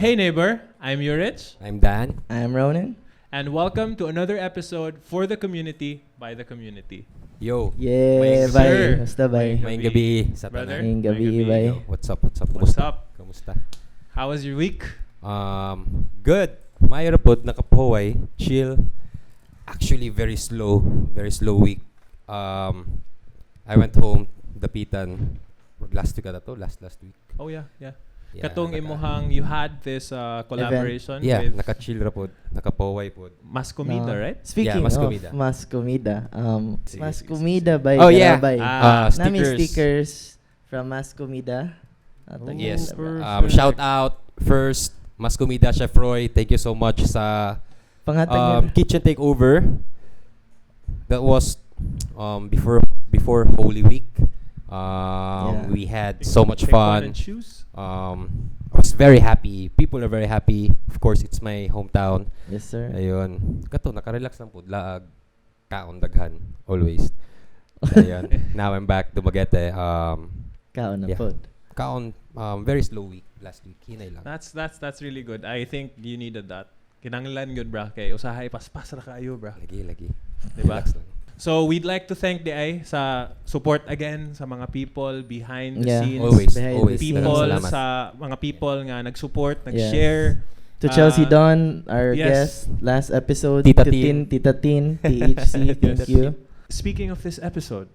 Hey neighbor, I'm Yurich. I'm Dan. I'm Ronan. And welcome to another episode for the community by the community. Yo. Yeah, Sir. bye. Basta bye. Maing gabi sa Brother. tanan. Ngayong gabi, bye. Yo, what's up? What's Kumusta? up? Kumusta? How was your week? Good. Mayroon po, nakapuhay, chill. Actually, very slow week. I went home, dapitan. Last week ata to, last week. Oh yeah. Yeah, Katong imuhang you had this collaboration Yeah, with naka-chill ra po, nakapuhay po. Mas Comida, right? Speaking Mas of Comida. Mas Comida, Sige, Mas sige, Comida by Oh, yeah. Garabay. Nami stickers from Mas Comida. Yes. Perfect. Shout out first, Mas Comida, Chef Roy. Thank you so much sa Pangatag kitchen takeover. That was before Holy Week. We had so much Take fun. one and choose. I was very happy. People are very happy. Of course, it's my hometown. Yes, sir. Ayun. Kato, nakarelax lang po. Laag, kaon, daghan. Always. Ayun. Now I'm back to Duwende. Kaon na yeah. pod. Kaon, very slow week. Last week, hinay lang. That's really good. I think you needed that. Kinanglan good bra kay usahay paspas ra kayo bra. Lagi. Diba? Relax lang. So we'd like to thank DI sa support again sa mga people behind the scenes. Always. People Salamat. sa mga people nga nag-support, nag-share. To Chelsea Don, our yes. guest last episode. Tita Tita Tin, THC, thank you. Speaking of this episode,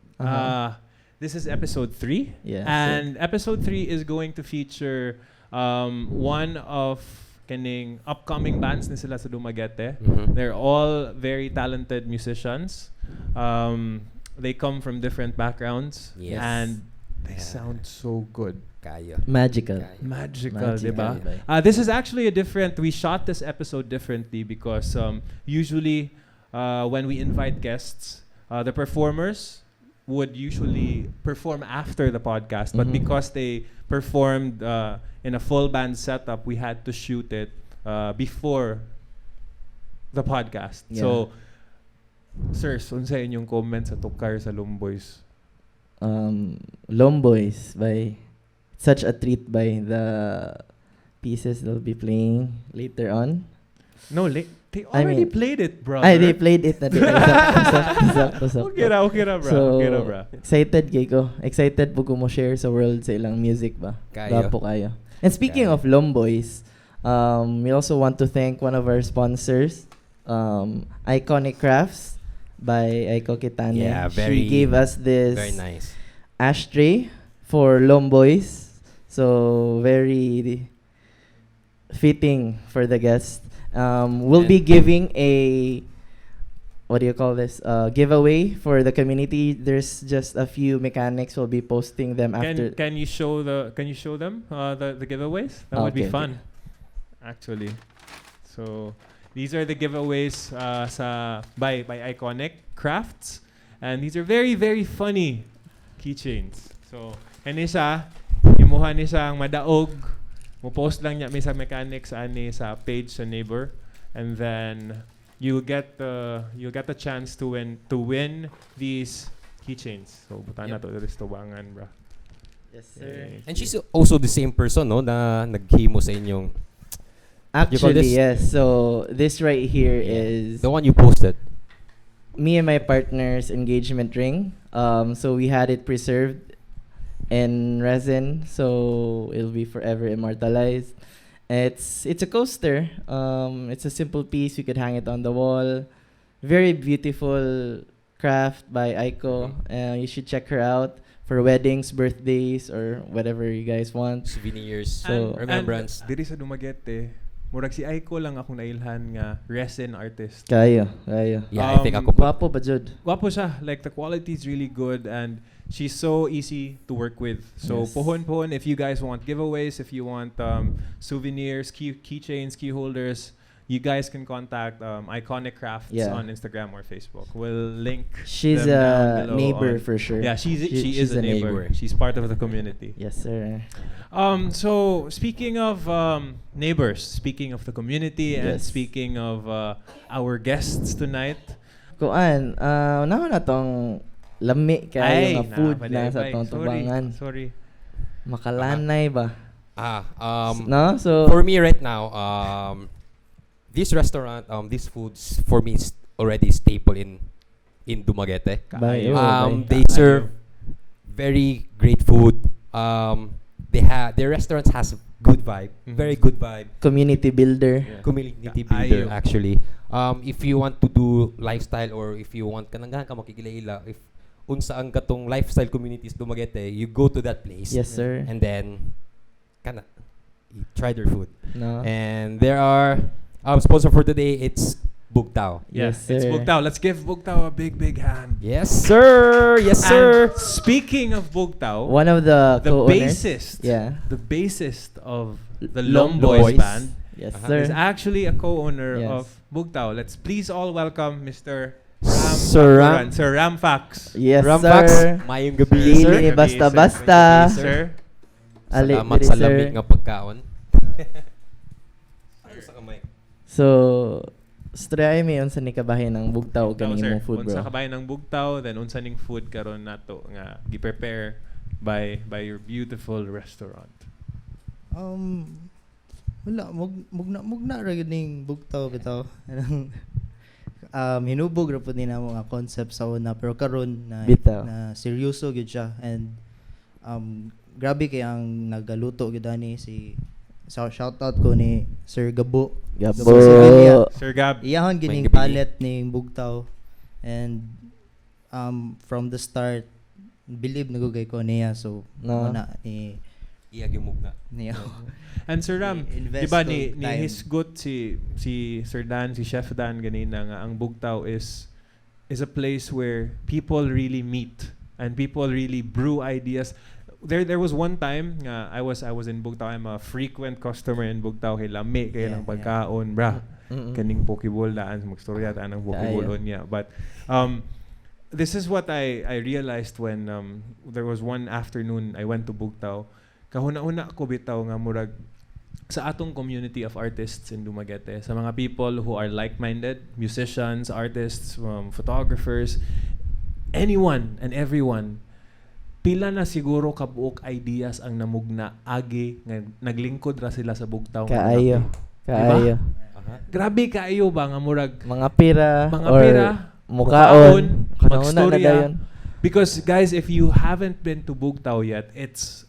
this is episode 3. Yes, and episode 3 is going to feature one of kaning upcoming bands ni sila sa Dumaguete. Mhm. They're all very talented musicians. They come from different backgrounds. Yes. And they sound so good. Kaya. Magical. Magical, diba? Magical. This is actually we shot this episode differently because usually when we invite guests, the performers would usually perform after the podcast. But because they performed in a full band setup, we had to shoot it before the podcast. Yeah. So, sirs, unsa inyong comment sa tukar sa Lomboys? Lomboys by such a treat by the pieces they'll be playing later on. No, they already played it, bro. They played it na din. Sakto. Okay ra, bro. So, Okay ra, bro. excited kay ko. Excited po ko mo share sa world sa ilang music ba. Kayo. Dapo kayo. And speaking of Lomboys, we also want to thank one of our sponsors, Iconic Crafts by Aiko Kitane. Yeah, She gave us this Very nice. ashtray for Lomboys. So, very fitting for the guest. We'll be giving a giveaway for the community. There's just a few mechanics. We'll be posting them after. Can you show them the giveaways? That would be Okay, fun, actually. So these are the giveaways by Iconic Crafts, and these are very, very funny keychains. So kani siya imuha ni siyang madaog. Mo post lang niya may sa mechanics ani sa page sa neighbor, and then you get the chance to win these keychains. So buta na to dito tubangan, bro. Yes, sir. And she's also the same person, no, na naghimo sa inyong... you call Actually, this? yes. So this right here is The one you posted. me and my partner's engagement ring. So we had it preserved in resin, so it'll be forever immortalized. It's a coaster. It's a simple piece. You could hang it on the wall. Very beautiful craft by Aiko. You should check her out for weddings, birthdays, or whatever you guys want. Souvenirs. So, remembrance. Diri sa Dumaguete, murag si Aiko lang akong nailhan nga resin artist. Kayo. Yeah, I think ako pa. Gwapo ba, Jud? Guwapo siya. Like, the quality is really good and she's so easy to work with. So, Yes. pohon if you guys want giveaways, if you want souvenirs, keychains, key holders, you guys can contact Iconic Crafts on Instagram or Facebook. We'll link She's them down a below neighbor on- for sure. Yeah, she is a neighbor. She's part of the community. Yes, sir. So speaking of neighbors, speaking of the community, and Yes. speaking of our guests tonight, Kuan, naman na tong lami kayo nga food na sa tong tubangan. Sorry. Makalanay ba? No? So, For me right now, this restaurant, these foods for me is already staple in Dumaguete. Bay, They serve very great food. Their restaurants has good vibe, very good vibe. community builder. Community Kaayo. builder actually. If you want to do lifestyle or if you want kananghan ka makikilala, if unsaan katong lifestyle communities Dumaguete, you go to that place. Yes, sir. And then kana you try their food. No? And there are sponsor for today, it's Bugtaw. Yes, Yes, it's sir. Bugtaw. Let's give Bugtaw a big, big hand. Yes, sir. Yes, sir. And speaking of Bugtaw, One of the the co-owners. bassist, Yeah. the bassist of the Lomboys Lomboys. band Yes, Uh-huh. sir. is actually a co-owner Yes. of Bugtaw. Let's please all welcome Mr. Sir Ram. Sir Ram Fax. Yes, Ramfax, sir. mayong gabi, Dili sir. ni basta-basta. Sir. Ali, Salamat diri, sa sir. lamig nga pagkaon. Ano sa kamay? So, try mi unsa ni kabahin ng Bugtaw Bugtaw, kaning sir. imong food, Unsa bro. kabayan ng Bugtaw, then unsa ning food karon nato nga gi-prepare by your beautiful restaurant. Wala, mugna ra gyud ning Bugtaw bitaw. Hinubog ra pud ni namo nga concept sa una pero karon Bitaw. na seryoso gyud siya and grabe kay ang nagaluto gyud ani si shout out ko ni Sir Gabo. Gabo. Sevilla. Sir Gab. Iyahon gining May gabi. palette ning Bugtaw and from the start believe nagugay ko niya so No. muna ni Iyag yung mugna. niya. And Sir Ram, Invest di ba of ni time. hisgot si Sir Dan, si Chef Dan ganina nga ang Bugtaw is a place where people really meet and people really brew ideas. There was one time nga I was in Bugtaw. I'm a frequent customer in Bugtaw kay lami kay Yeah, lang pagkaon, bra. Mm-mm. Kaning pokeball daan magstorya daan ang pokeball Kaayo. niya. But this is what I realized when there was one afternoon I went to Bugtaw. Kahuna-una ko bitaw nga murag sa atong community of artists in Dumaguete, sa mga people who are like-minded, musicians, artists, photographers, anyone and everyone, pila na siguro kabuok ideas ang namugna agi nga naglingkod ra sila sa Bugtaw. nga Kaayo. gabi. Kaayo. Grabe kaayo ba nga murag Mga pira mga or pira, mukaon. Kanuna na magstorya. dayon. Because guys, if you haven't been to Bugtaw yet, it's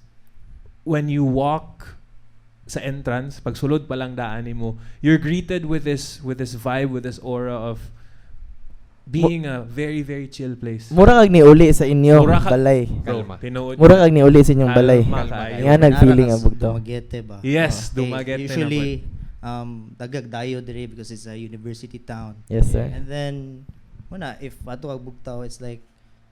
when you walk sa entrance, pag sulod pa lang daan mo, you're greeted with this vibe, with this aura of being a very, very chill place. Mura kag niuli sa inyong Mura ka- balay. Bro, Kalma. tinuod Mura niya. kag niuli sa inyong balay. Kalma kayo. Nga nag-feeling ang Bugtaw. Dumaguete ba? Yes, Okay, Dumaguete usually, dagag dayo dire because it's a university town. Yes, sir. And then, muna, if ato kag Bugtaw, it's like,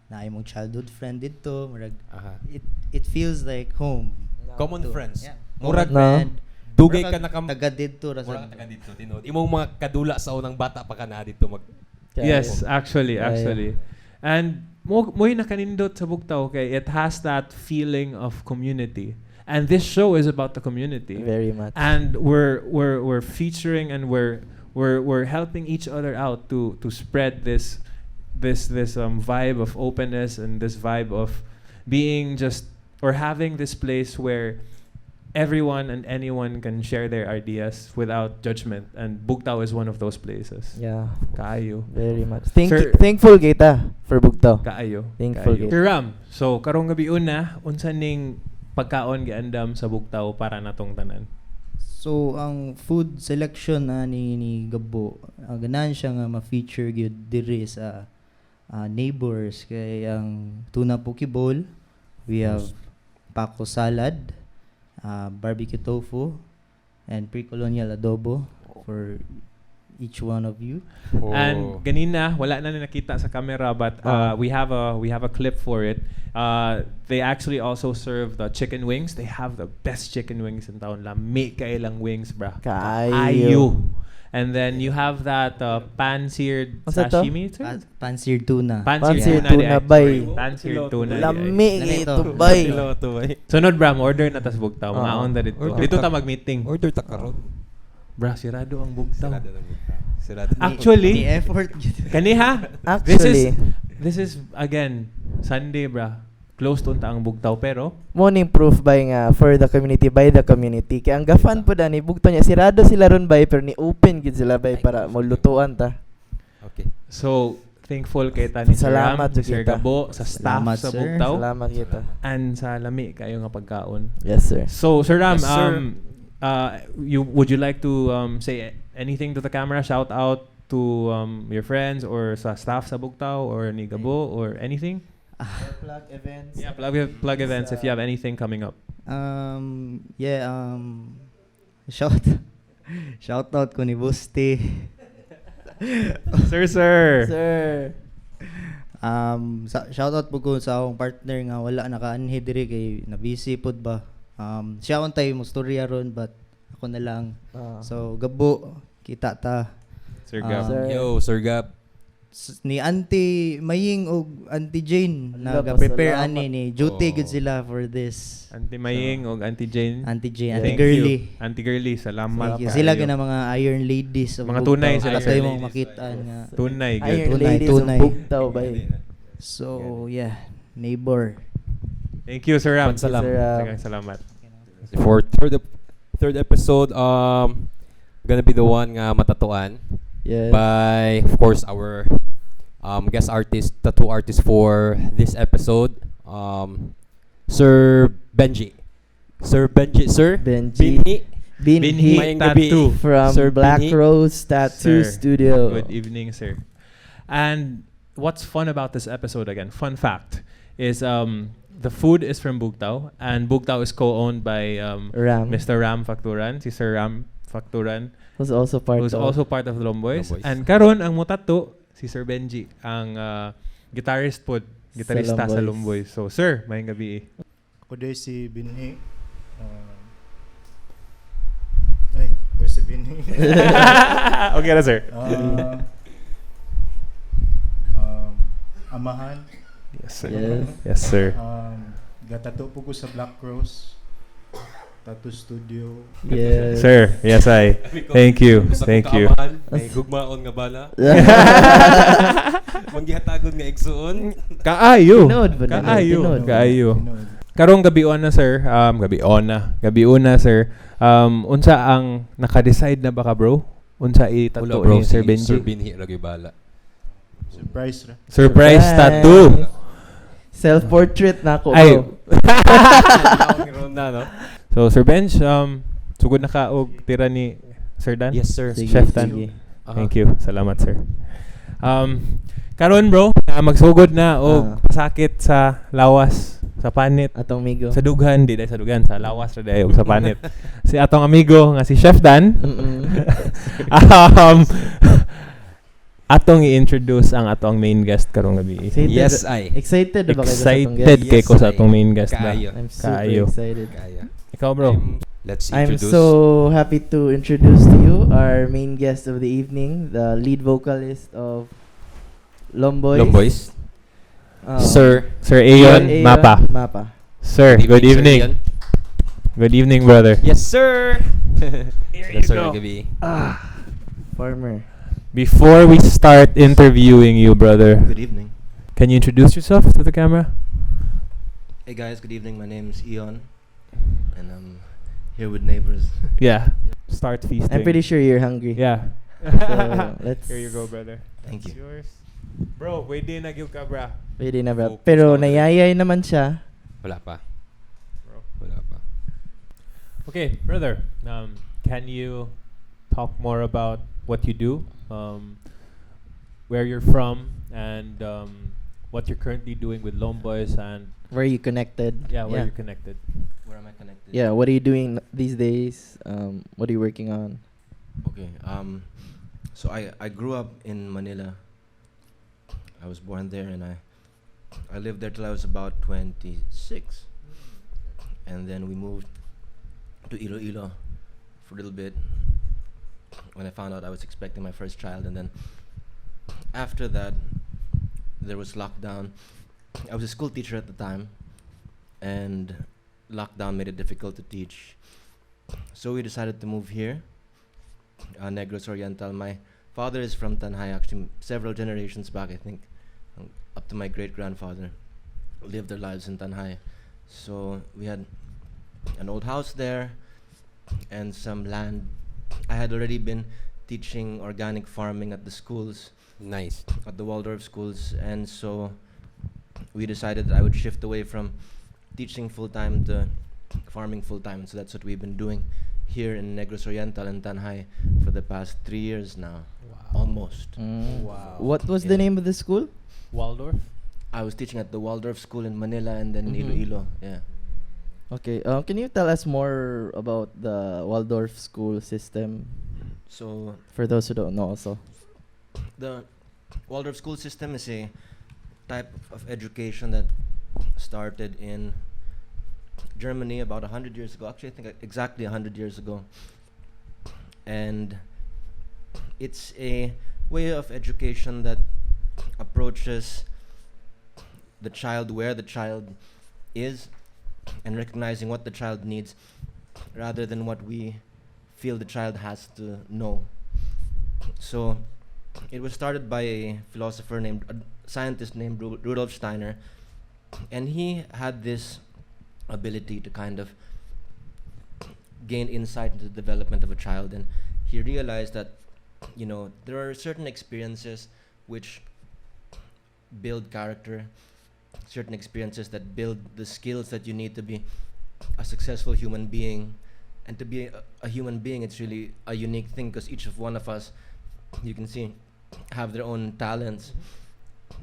na imong childhood friend dito, murag, Aha. it feels like home. Common To- friends. Yeah. Murag No. friend. Dugay Murag ka na taga dito ra Murag sa taga dito tinuod. Imong mga kadula sa unang bata pa ka na dito mag Kaayo. Yes, actually. Kaayo. And mo'y nakanindot sa Bugtaw kay it has that feeling of community. And this show is about the community. Very much. And we're featuring and we're helping each other out to spread this vibe of openness and this vibe of being just or having this place where everyone and anyone can share their ideas without judgment, and Bugtaw is one of those places. Yeah, Kaayo. very much. Sir- Thankful kita for Bugtaw. Kaayo. Thankful Kaayo. gid. Sir Ram, so karong gabi una, unsa ning pagkaon giandam sa Bugtaw para natong tanan? So ang food selection ni Gabo, ganahan siya nga ma-feature gyud diri sa neighbors kay ang tuna poke bowl, we have Paco salad, barbecue tofu, and pre-colonial adobo for each one of you. And ganina wala na nakita sa camera, but we have a clip for it. They actually also serve the chicken wings. They have the best chicken wings in town. Lami kailang wings, bra. Kaayo. And then you have that pan-seared What's that to? sashimi. Sir? Pansir tuna. Pan-seared Pan-seared tuna, tuna, di ay. bay. Pan-seared tuna, di ay. Lami Ganito. ito, bay. Sunod, bra, order na tas Bugtaw. Oo. Maon na dito. Order Dito ta- ta mag-meeting. Order ta karon. Bra, sirado ang Bugtaw. Sirado lang Bugtaw. Sirado. Actually, The effort. kaniha, Actually, this is again Sunday, bra. close to unta ang Bugtaw pero Morning proof by nga for the community by the community. Kaya ang gafan po ni Bugtaw niya sirado sila ron bay pero ni open gid sila bay para molutuan ta. Okay. so thankful kay tani Sir Ram, Salamat, Sir kita. Gabo sa staff Salamat, sa sir. Bugtaw Salamat kita. and sa lami kayo nga pagkaon. Yes sir. So Sir Ram, Yes, sir. would you like to say anything to the camera? Shout out to your friends or sa staff sa Bugtaw or ni Gabo or anything? Plug events. Yeah, plug events if you have anything coming up. Yeah, shout out ko ni Busti. Sir. Sir. Shout out po ko sa akong partner nga wala nakaanhi diri kay na busy pod ba. Siya untay mo storya ron but ako na lang. So Gabo kita ta. Sir Gab. Sir. Yo, Sir Gab. Ni Auntie Maying o Auntie Jane Salamat. nag-prepare ani ni duty Oh. good sila for this. Auntie Maying o Auntie Jane. Auntie Jane, Thank Auntie Girly. Auntie Girly, salamat. Thank you. kayo. Sila gina mga Iron Ladies of Mga Bugtaw. tunay sila, Kayo Iron mong ladies. makita nga. Tunay, good. Iron Tunay, Ladies tunay. of Bugtaw bay. So, yeah, neighbor. Thank you, Sir Ram. Salamat. Sir Ram. Daghang salamat. For third episode, gonna be the one nga matatuan Yes. by, of course, our guest artist, tattoo artist for this episode, Sir Benji. Sir Benji, Sir Benji. Binhi. Binhi Mayang gabi. Tattoo. from Sir Black Binhi. Rose Tattoo Sir. Studio. Good evening, sir. And what's fun about this episode again? Fun fact is the food is from Bugtaw and Bugtaw is co-owned by Ram. Mr. Ram Facturan, si Sir Ram Facturan, Was also part who's of. also part of the Lomboys. Lomboys. And karon ang mutato si Sir Benji, ang guitarist pod, gitarista sa Lomboys. So sir, mayong gabi. Ako din si Binhi. Boy si Binhi. Okay na sir. Amahan. Yes sir. Yes. Yes sir. Gatato po ko sa Black Rose Tattoo Studio. Yes. Sir, yes I. Thank you. Thank you. May gugmaon nga bala. Manggihatagon nga igsuon. Kaayo. Tinod ba na? Kaayo. Tinod. Kaayo. Tinod. Karong gabion na sir, gabion na sir. Unsa ang naka-decide na baka bro? Unsa i-tattoo ni Sir Benji? Sir Binhi lagi bala. Surprise ra. Surprise Surprise. tattoo. Self-portrait na ako, Ay. bro. No? So Sir Benj, sugod na ka og tira ni Sir Dan? Yes, sir. Sige, Chef Dan. sige. Thank you. Salamat sir. Karon bro, magsugod na og sakit sa lawas, sa panit. Atong migo. Sa dughan, di dahil sa dughan, sa lawas ra dayo sa panit. Si atong amigo nga si Chef Dan. Atong i-introduce ang atong main guest karong gabi. Excited. Yes, I. Excited ba kayo sa atong Excited guest? kay ko sa Yes, atong main guest na. Kaayo. I'm super Kaayo. excited. Kaya. Ikaw bro. Let's I'm introduce. so happy to introduce to you our main guest of the evening, the lead vocalist of Lomboys. Lomboys. Sir. Sir Aeon Mapa. Mapa. Sir, good Sir evening. Ian. Good evening, brother. Yes, sir. Here Yes, sir. Gabi. Farmer. Before we start interviewing you, brother, Good evening. can you introduce yourself to the camera? Hey guys, good evening. My name is Aeon, and I'm here with neighbors. Yeah. Start feasting. I'm pretty sure you're hungry. Yeah. So, let's- Here you go, brother. Thank It's you. yours. Bro, wait din na ka, bra. Pwede na ba? Focus Pero na ulit. nayayay naman siya. Wala pa. Bro. Wala pa. Okay, brother. Can you talk more about what you do, where you're from, and what you're currently doing with Lomboys, and Where you connected? yeah, where you're connected? Where am I connected? Yeah, what are you doing these days? What are you working on? Okay. So I grew up in Manila. I was born there, and I lived there till I was about 26, and then we moved to Iloilo for a little bit. When I found out I was expecting my first child, and then after that, there was lockdown. I was a school teacher at the time, and lockdown made it difficult to teach. So we decided to move here, Negros Oriental. My father is from Tanhay, actually several generations back, I think, up to my great-grandfather. live their lives in Tanhay. So we had an old house there and some land. I had already been teaching organic farming at the schools, Nice. at the Waldorf schools, and so we decided that I would shift away from teaching full-time to farming full-time. So that's what we've been doing here in Negros Oriental and Tanhay for the past 3 years now, almost. Wow. What was Yeah. the name of the school? Waldorf? I was teaching at the Waldorf school in Manila and then in Mhm. Iloilo. Yeah. Okay. Can you tell us more about the Waldorf school system So for those who don't know also? the Waldorf school system is a type of education that started in Germany about 100 years ago. Actually, I think exactly 100 years ago. And it's a way of education that approaches the child where the child is and recognizing what the child needs rather than what we feel the child has to know. So it was started by a philosopher named, a scientist named Rudolf Steiner, and he had this ability to kind of gain insight into the development of a child, and he realized that, you know, there are certain experiences which build character, certain experiences that build the skills that you need to be a successful human being. And to be a human being, it's really a unique thing because each of one of us, you can see, have their own talents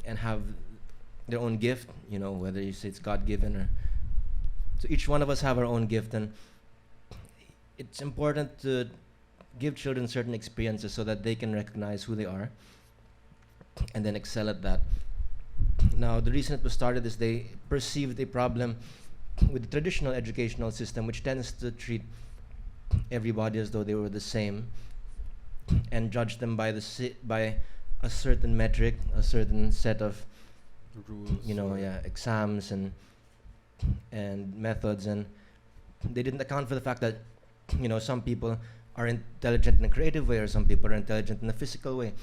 and have their own gift, you know, whether you say it's God-given or... So each one of us have our own gift, and it's important to give children certain experiences so that they can recognize who they are and then excel at that. Now, the reason it was started is they perceived a problem with the traditional educational system, which tends to treat everybody as though they were the same and judge them by by a certain metric, a certain set of Rules. you know, exams and methods, and they didn't account for the fact that, you know, some people are intelligent in a creative way, or some people are intelligent in a physical way,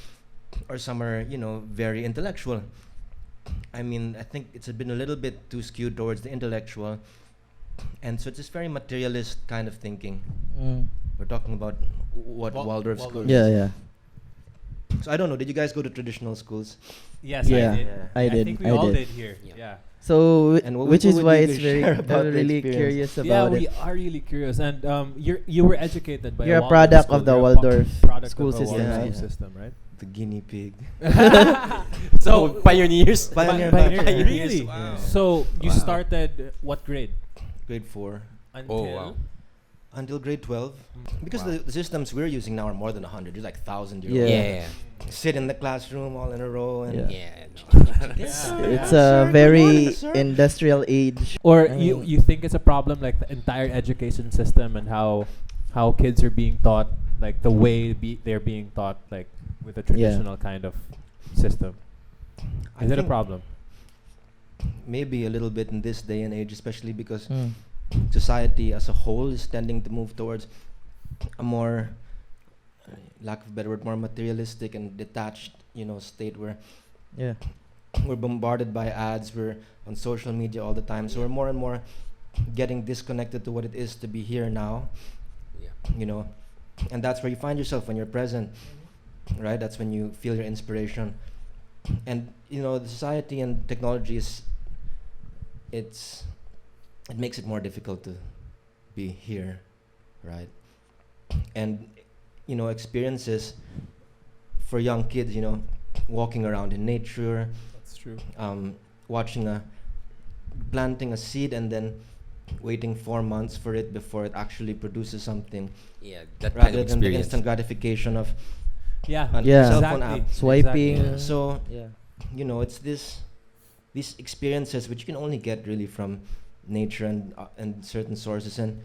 or some are, you know, very intellectual. I mean, I think it's been a little bit too skewed towards the intellectual, and so it's this very materialist kind of thinking. We're talking about what Waldorf school is. Yeah, yeah. So I don't know, did you guys go to traditional schools? Yes, Yeah. I did. Yeah. I did. think we I all did. did here. Yeah. Yeah. So, And what which would is you why like it's to very, share about the really experience? curious Yeah, about we it. are really curious, and you were educated by You're a Waldorf product school. of the You're a Waldorf product school of the system, Waldorf right? school system, right? The guinea pig. So pioneers. Pioneer Pioneer, batch. really? Wow. So you Wow. started what grade? Grade 4 Until wow. until grade 12. Because Wow. the systems we're using now are more than 100. There's like 1,000 year Yeah. old. Yeah. Sit in the classroom all in a row and Yeah. Yeah. It's Yeah. a very industrial age. Or I you mean- you think it's a problem like the entire education system and how kids are being taught, like the way they're being taught, like with a traditional kind of system. I Is it a think problem? maybe a little bit in this day and age, especially because Mm. society as a whole is tending to move towards a more, lack of a better word, more materialistic and detached, you know, state where Yeah. we're bombarded by ads, we're on social media all the time, so we're more and more getting disconnected to what it is to be here now, Yeah. you know, and that's where you find yourself when you're present, right? That's when you feel your inspiration, and you know, the society and technology is, it makes it more difficult to be here, right? And you know, experiences for young kids, you know, walking around in nature, That's true. watching planting a seed and then waiting 4 months for it before it actually produces something, Yeah. That kind rather of than the experience. instant gratification of Yeah. an Yeah. cell phone Exactly. app. Swiping. Exactly. So Yeah. you know, it's these experiences which you can only get really from nature and certain sources, and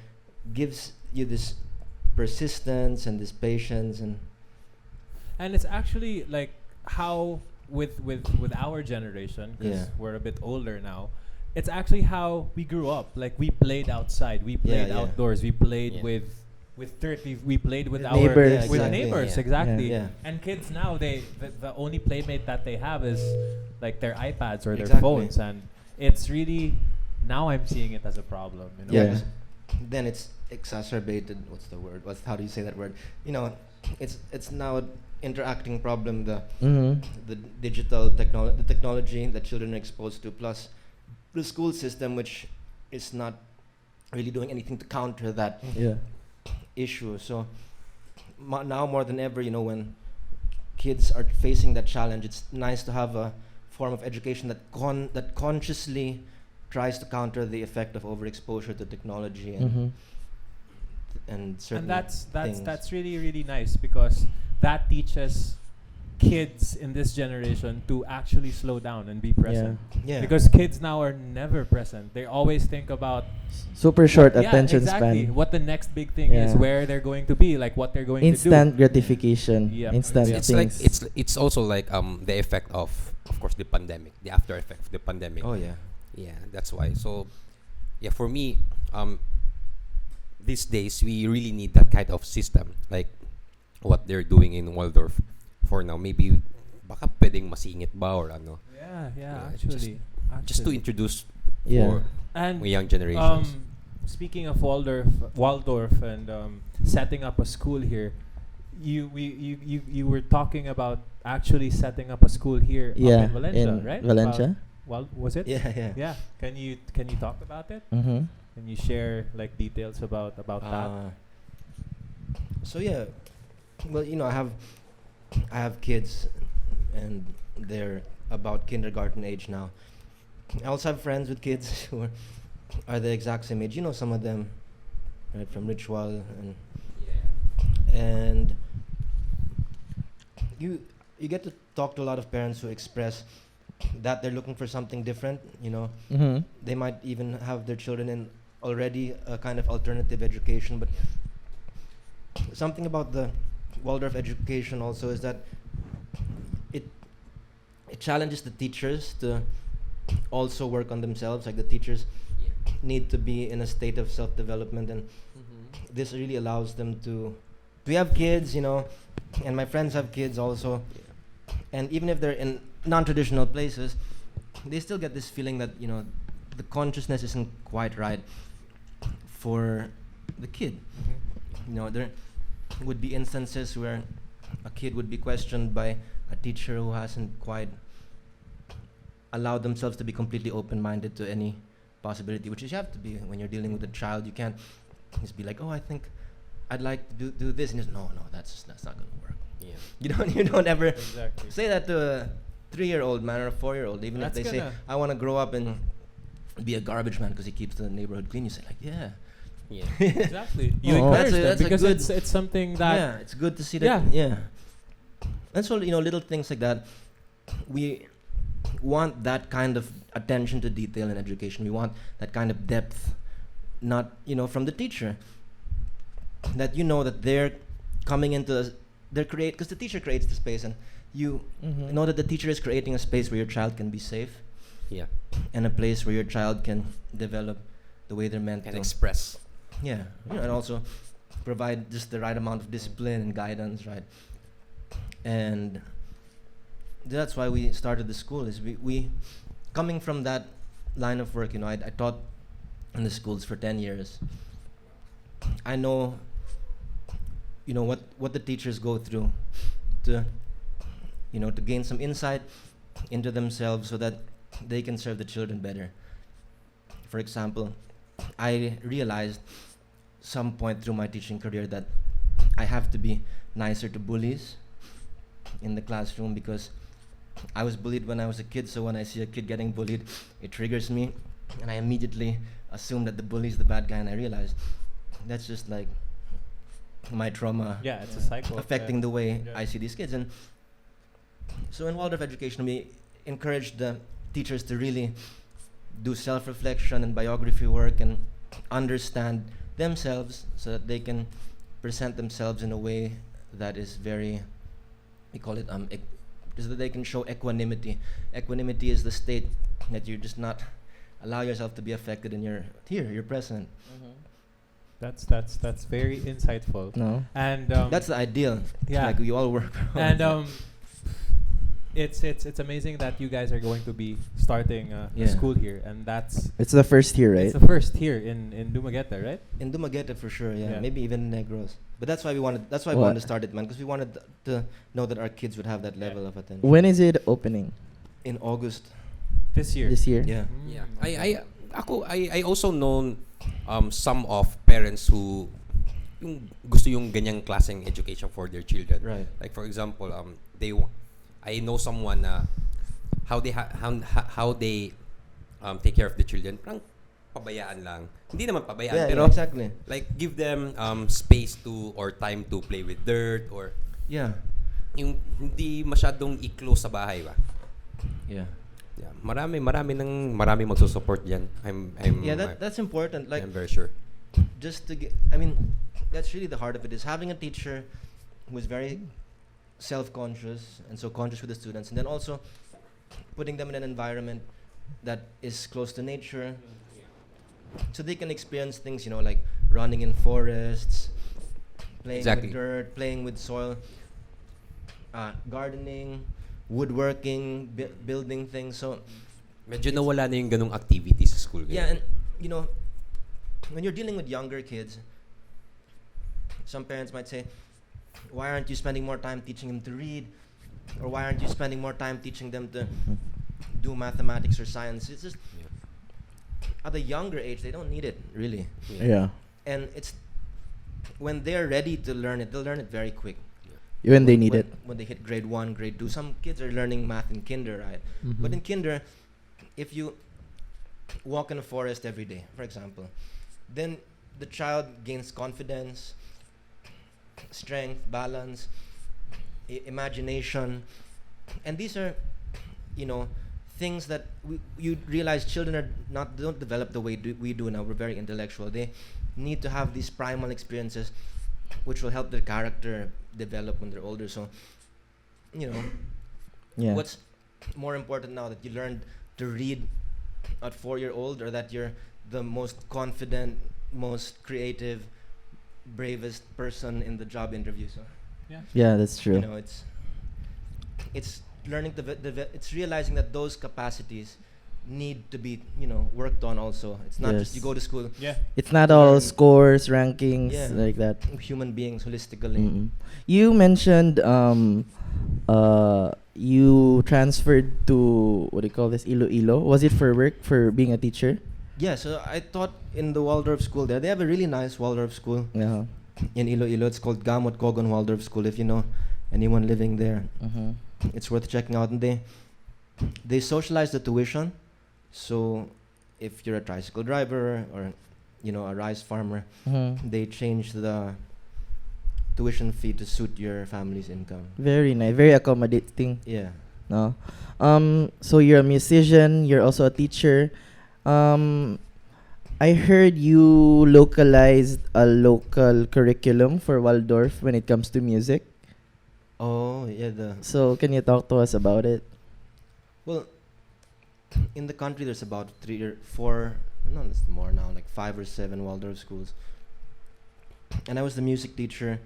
gives you this persistence and this patience And it's actually like how with our generation, because Yeah. we're a bit older now, it's actually how we grew up. Like we played outside, we played Yeah. outdoors, we played Yeah. with dirt, we played with With our neighbors. Yeah, with exactly. neighbors, Yeah. exactly. Yeah. And kids now, the only playmate that they have is like their iPads or their Exactly. phones, and it's really now I'm seeing it as a problem. You know? Yeah. 'cause then it's exacerbated. What's the word? How do you say that word? You know, it's now an interacting problem. Mm-hmm. The the technology that children are exposed to, plus the school system, which is not really doing anything to counter that Yeah. issue. So now more than ever, you know, when kids are facing that challenge, it's nice to have a form of education that consciously tries to counter the effect of overexposure to technology Mm-hmm. and certain And things. that's really really nice because that teaches kids in this generation to actually slow down and be present. Yeah. Because kids now are never present. They always think about Super short yeah, attention exactly. span. What the next big thing is, Yeah. where they're going to be, like what they're going Instant to gratification. Yep. Instant Yeah. It's like things. it's also like the effect of course the pandemic, the after effect of the pandemic. Oh yeah. Yeah, that's why. So, yeah, for me, these days we really need that kind of system, like what they're doing in Waldorf for now. Maybe baka pwedeng masingit ba or ano, do. Yeah, Yeah, actually. just to introduce Yeah. for And young generations. speaking of Waldorf and setting up a school here, you were talking about actually setting up a school here Yeah. up in Valencia, In right? Valencia. Was it? Yeah, yeah. Yeah. Can you talk about it? Mm-hmm. Can you share like details about that? So yeah, well, you know, I have kids, and they're about kindergarten age now. I also have friends with kids who are the exact same age. You know, some of them, right, from Ritual, and you get to talk to a lot of parents who express that they're looking for something different. You know, Mm-hmm. they might even have their children in already a kind of alternative education, but something about the Waldorf education also is that it challenges the teachers to also work on themselves. Like the teachers need to be in a state of self-development, and this really allows them to. We have kids, you know, and my friends have kids also, and even if they're in non-traditional places, they still get this feeling that, you know, the consciousness isn't quite right for the kid. You know, there would be instances where a kid would be questioned by a teacher who hasn't quite allowed themselves to be completely open-minded to any possibility, which is you have to be when you're dealing with a child. You can't just be like, oh, I think I'd like to do this, and just no, that's not gonna work. Yeah. You don't ever Exactly. say that to a 3-year-old man or a 4-year-old, even That's if they say, gonna- I want to grow up and be a garbage man because he keeps the neighborhood clean. You say like, yeah. Yeah. Exactly. You Oh. encourage them That's a because good- it's something that Yeah, it's good to see that. Yeah. Yeah. And so, you know, little things like that. We want that kind of attention to detail in education. We want that kind of depth, not, you know, from the teacher. That you know that they're coming into, because the teacher creates the space, and you Mm-hmm. know that the teacher is creating a space where your child can be safe, Yeah. and a place where your child can develop the way they're meant Can to. express. Yeah, you know, and also provide just the right amount of discipline and guidance, right? And that's why we started the school. Is we coming from that line of work, you know, I taught in the schools for 10 years. I know, you know, what the teachers go through to, you know, to gain some insight into themselves so that they can serve the children better. For example, I realized some point through my teaching career that I have to be nicer to bullies in the classroom, because I was bullied when I was a kid, so when I see a kid getting bullied, it triggers me, and I immediately assume that the bully is the bad guy, and I realized that's just like my trauma yeah, it's a cycle affecting the way Yeah. I see these kids. And so in Waldorf education, we encourage the teachers to really do self-reflection and biography work and understand themselves so that they can present themselves in a way that is very, we call it so that they can show equanimity. Equanimity is the state that you just not allow yourself to be affected in your present. That's very insightful. No. And That's the ideal. yeah. Like we all work. And it's amazing that you guys are going to be starting a Yeah. school here, and It's the first year, right? it's the first here in Dumaguete, right? In Dumaguete for sure, yeah. Yeah. Maybe even Negros. But that's why we wanted. That's why we What? wanted to start it, man. Because we wanted to know that our kids would have that level of attention. When is it opening? In August. This year. This year? Yeah. Yeah. I also known some of parents who yung gusto yung ganyang klaseng education for their children. Right. Like for example, I know someone na how they take care of the children. Parang pabayaan lang. Hindi naman pabayaan, Yeah, pero exactly. like give them space to or time to play with dirt or Yeah. yung hindi masyadong i-close sa bahay ba. Yeah. Yeah, marami magsusupport diyan. Yeah, that's important. Like, I'm very sure. just to get, I mean, that's really the heart of it, is having a teacher who is very self-conscious and so conscious with the students, and then also putting them in an environment that is close to nature, so they can experience things, like running in forests, playing Exactly. with dirt, playing with soil, gardening, woodworking, building things. So Medyo nawala na yung ganung activities sa school. yeah, and when you're dealing with younger kids, some parents might say, why aren't you spending more time teaching them to read? Or why aren't you spending more time teaching them to do mathematics or science? It's just, at a younger age, they don't need it, really. Yeah. And it's, when they're ready to learn it, they'll learn it very quick. When they need it. When they hit grade 1, grade 2. Some kids are learning math in kinder, right? Mm-hmm. But in kinder, if you walk in a forest every day, for example, then the child gains confidence, strength, balance, imagination, and these are, things that you realize children don't develop the way we do now. We're very intellectual. They need to have these primal experiences, which will help their character develop when they're older. So, Yeah. what's more important now, that you learned to read at 4-year-old, or that you're the most confident, most creative, bravest person in the job interview? So, Yeah, that's true. it's learning to it's realizing that those capacities need to be worked on also. It's not just you Yes. go to school. Yeah. It's not all Learn- scores, rankings, Yeah. like that. Human beings holistically. Mm-mm. You mentioned you transferred to, what do you call this, Iloilo. Was it for work, for being a teacher? Yeah, so I taught in the Waldorf school there. They have a really nice Waldorf school Yeah. in Iloilo. It's called Gamot Kogon Waldorf School. If you know anyone living there, Mm-hmm. it's worth checking out. And they socialize the tuition. So if you're a tricycle driver or a rice farmer, Mm-hmm. they change the tuition fee to suit your family's income. Very nice, very accommodating. Yeah. No. So you're a musician, you're also a teacher. I heard you localized a local curriculum for Waldorf when it comes to music. Oh, yeah. So can you talk to us about it? Well, in the country there's about 3 or 4, no, it's more now, like 5 or 7 Waldorf schools. And I was the music teacher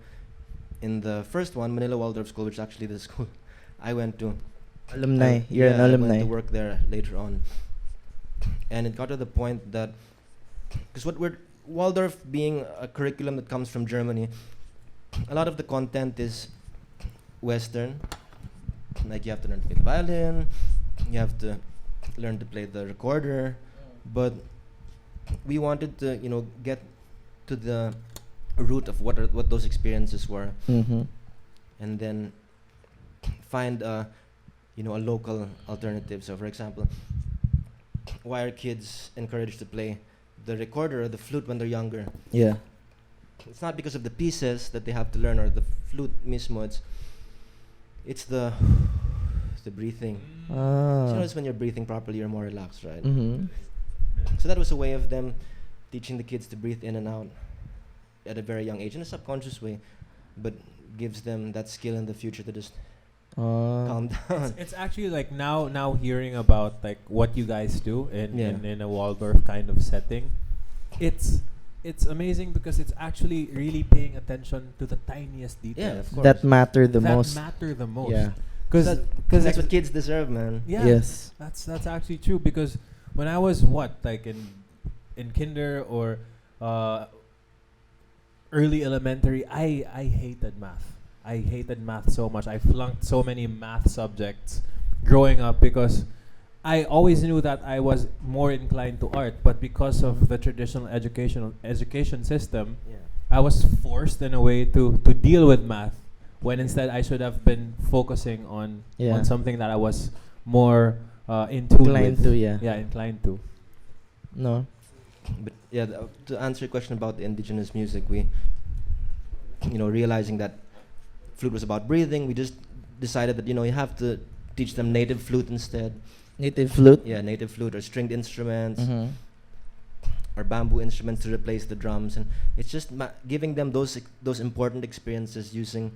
in the first one, Manila Waldorf School, which is actually the school I went to. Alumni. You're an I alumni. went to work there later on. And it got to the point that, because Waldorf being a curriculum that comes from Germany, a lot of the content is Western. Like you have to learn to play the violin, you have to learn to play the recorder, but we wanted to, get to the root of what those experiences were, Mm-hmm. and then find a local alternative. So, for example, why are kids encouraged to play the recorder or the flute when they're younger? Yeah. It's not because of the pieces that they have to learn or the flute mismo. It's the breathing. So Ah. you notice when you're breathing properly, you're more relaxed, right? Mm-hmm. So that was a way of them teaching the kids to breathe in and out at a very young age, in a subconscious way, but gives them that skill in the future to just calm down. It's actually like now hearing about like what you guys do Yeah. in a Waldorf kind of setting. It's amazing because it's actually really paying attention to the tiniest details. Yeah, of course. That matter the that most. matter the most. Yeah. Because That's what kids deserve, man. yeah, Yes. that's actually true. Because when I was like in kinder or early elementary, I hated math. I hated math so much. I flunked so many math subjects growing up because I always knew that I was more inclined to art, but because of the traditional education system, Yeah. I was forced in a way to deal with math when instead I should have been focusing on Yeah. something that I was more in tune Inclined with. to, yeah. Yeah, inclined to. No. But yeah, to answer your question about the indigenous music, we, realizing that flute was about breathing, we just decided that, you have to teach them native flute instead. Native flute. Yeah, native flute or stringed instruments Mm-hmm. or bamboo instruments to replace the drums. And it's just giving them those important experiences using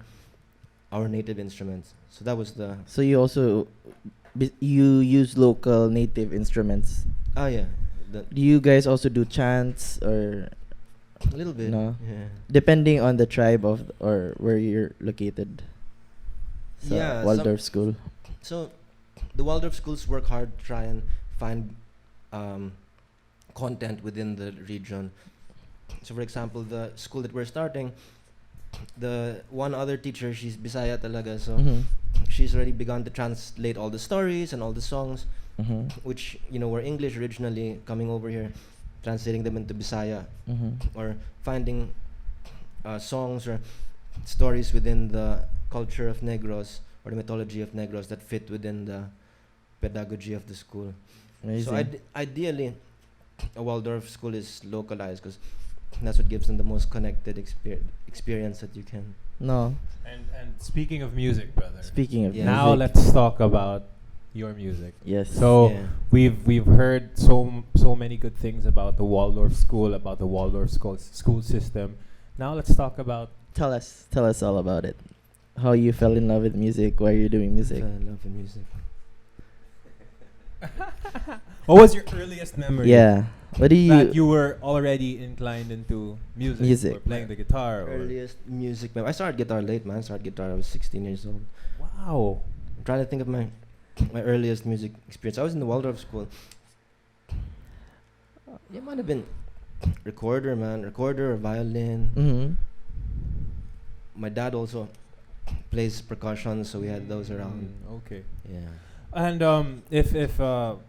our native instruments. So that was the... So you also you use local native instruments. yeah. Do you guys also do chants or A little bit. No. Yeah. depending on the tribe or where you're located? Sa Yeah, Waldorf school. So, the Waldorf schools work hard to try and find content within the region. So, for example, the school that we're starting, the one other teacher, she's Bisaya talaga, so Mhm. she's already begun to translate all the stories and all the songs, Mhm. which were English originally, coming over here, translating them into Bisaya, Mhm. or finding songs or stories within the culture of Negros or the mythology of Negros that fit within the pedagogy of the school. Amazing. So ideally, a Waldorf school is localized because that's what gives them the most connected experience that you can. No. And speaking of music, brother. Speaking of Yeah. Now music. let's talk about your music. Yes. So Yeah. we've heard so many good things about the Waldorf school, about the Waldorf school system. Now let's talk about tell us all about it. How you fell in love with music? Why you're doing music? I love the music. what was your earliest memory? Yeah. What do That you? you were already inclined into music, Music. or playing the guitar. Or Earliest music. I started guitar late, man. I started guitar. I was 16 years old. wow. I'm trying to think of my earliest music experience. I was in the Waldorf school. It might have been recorder, man. Recorder or violin. Mhm. My dad also plays percussion, so we had those around. Okay. Yeah. And if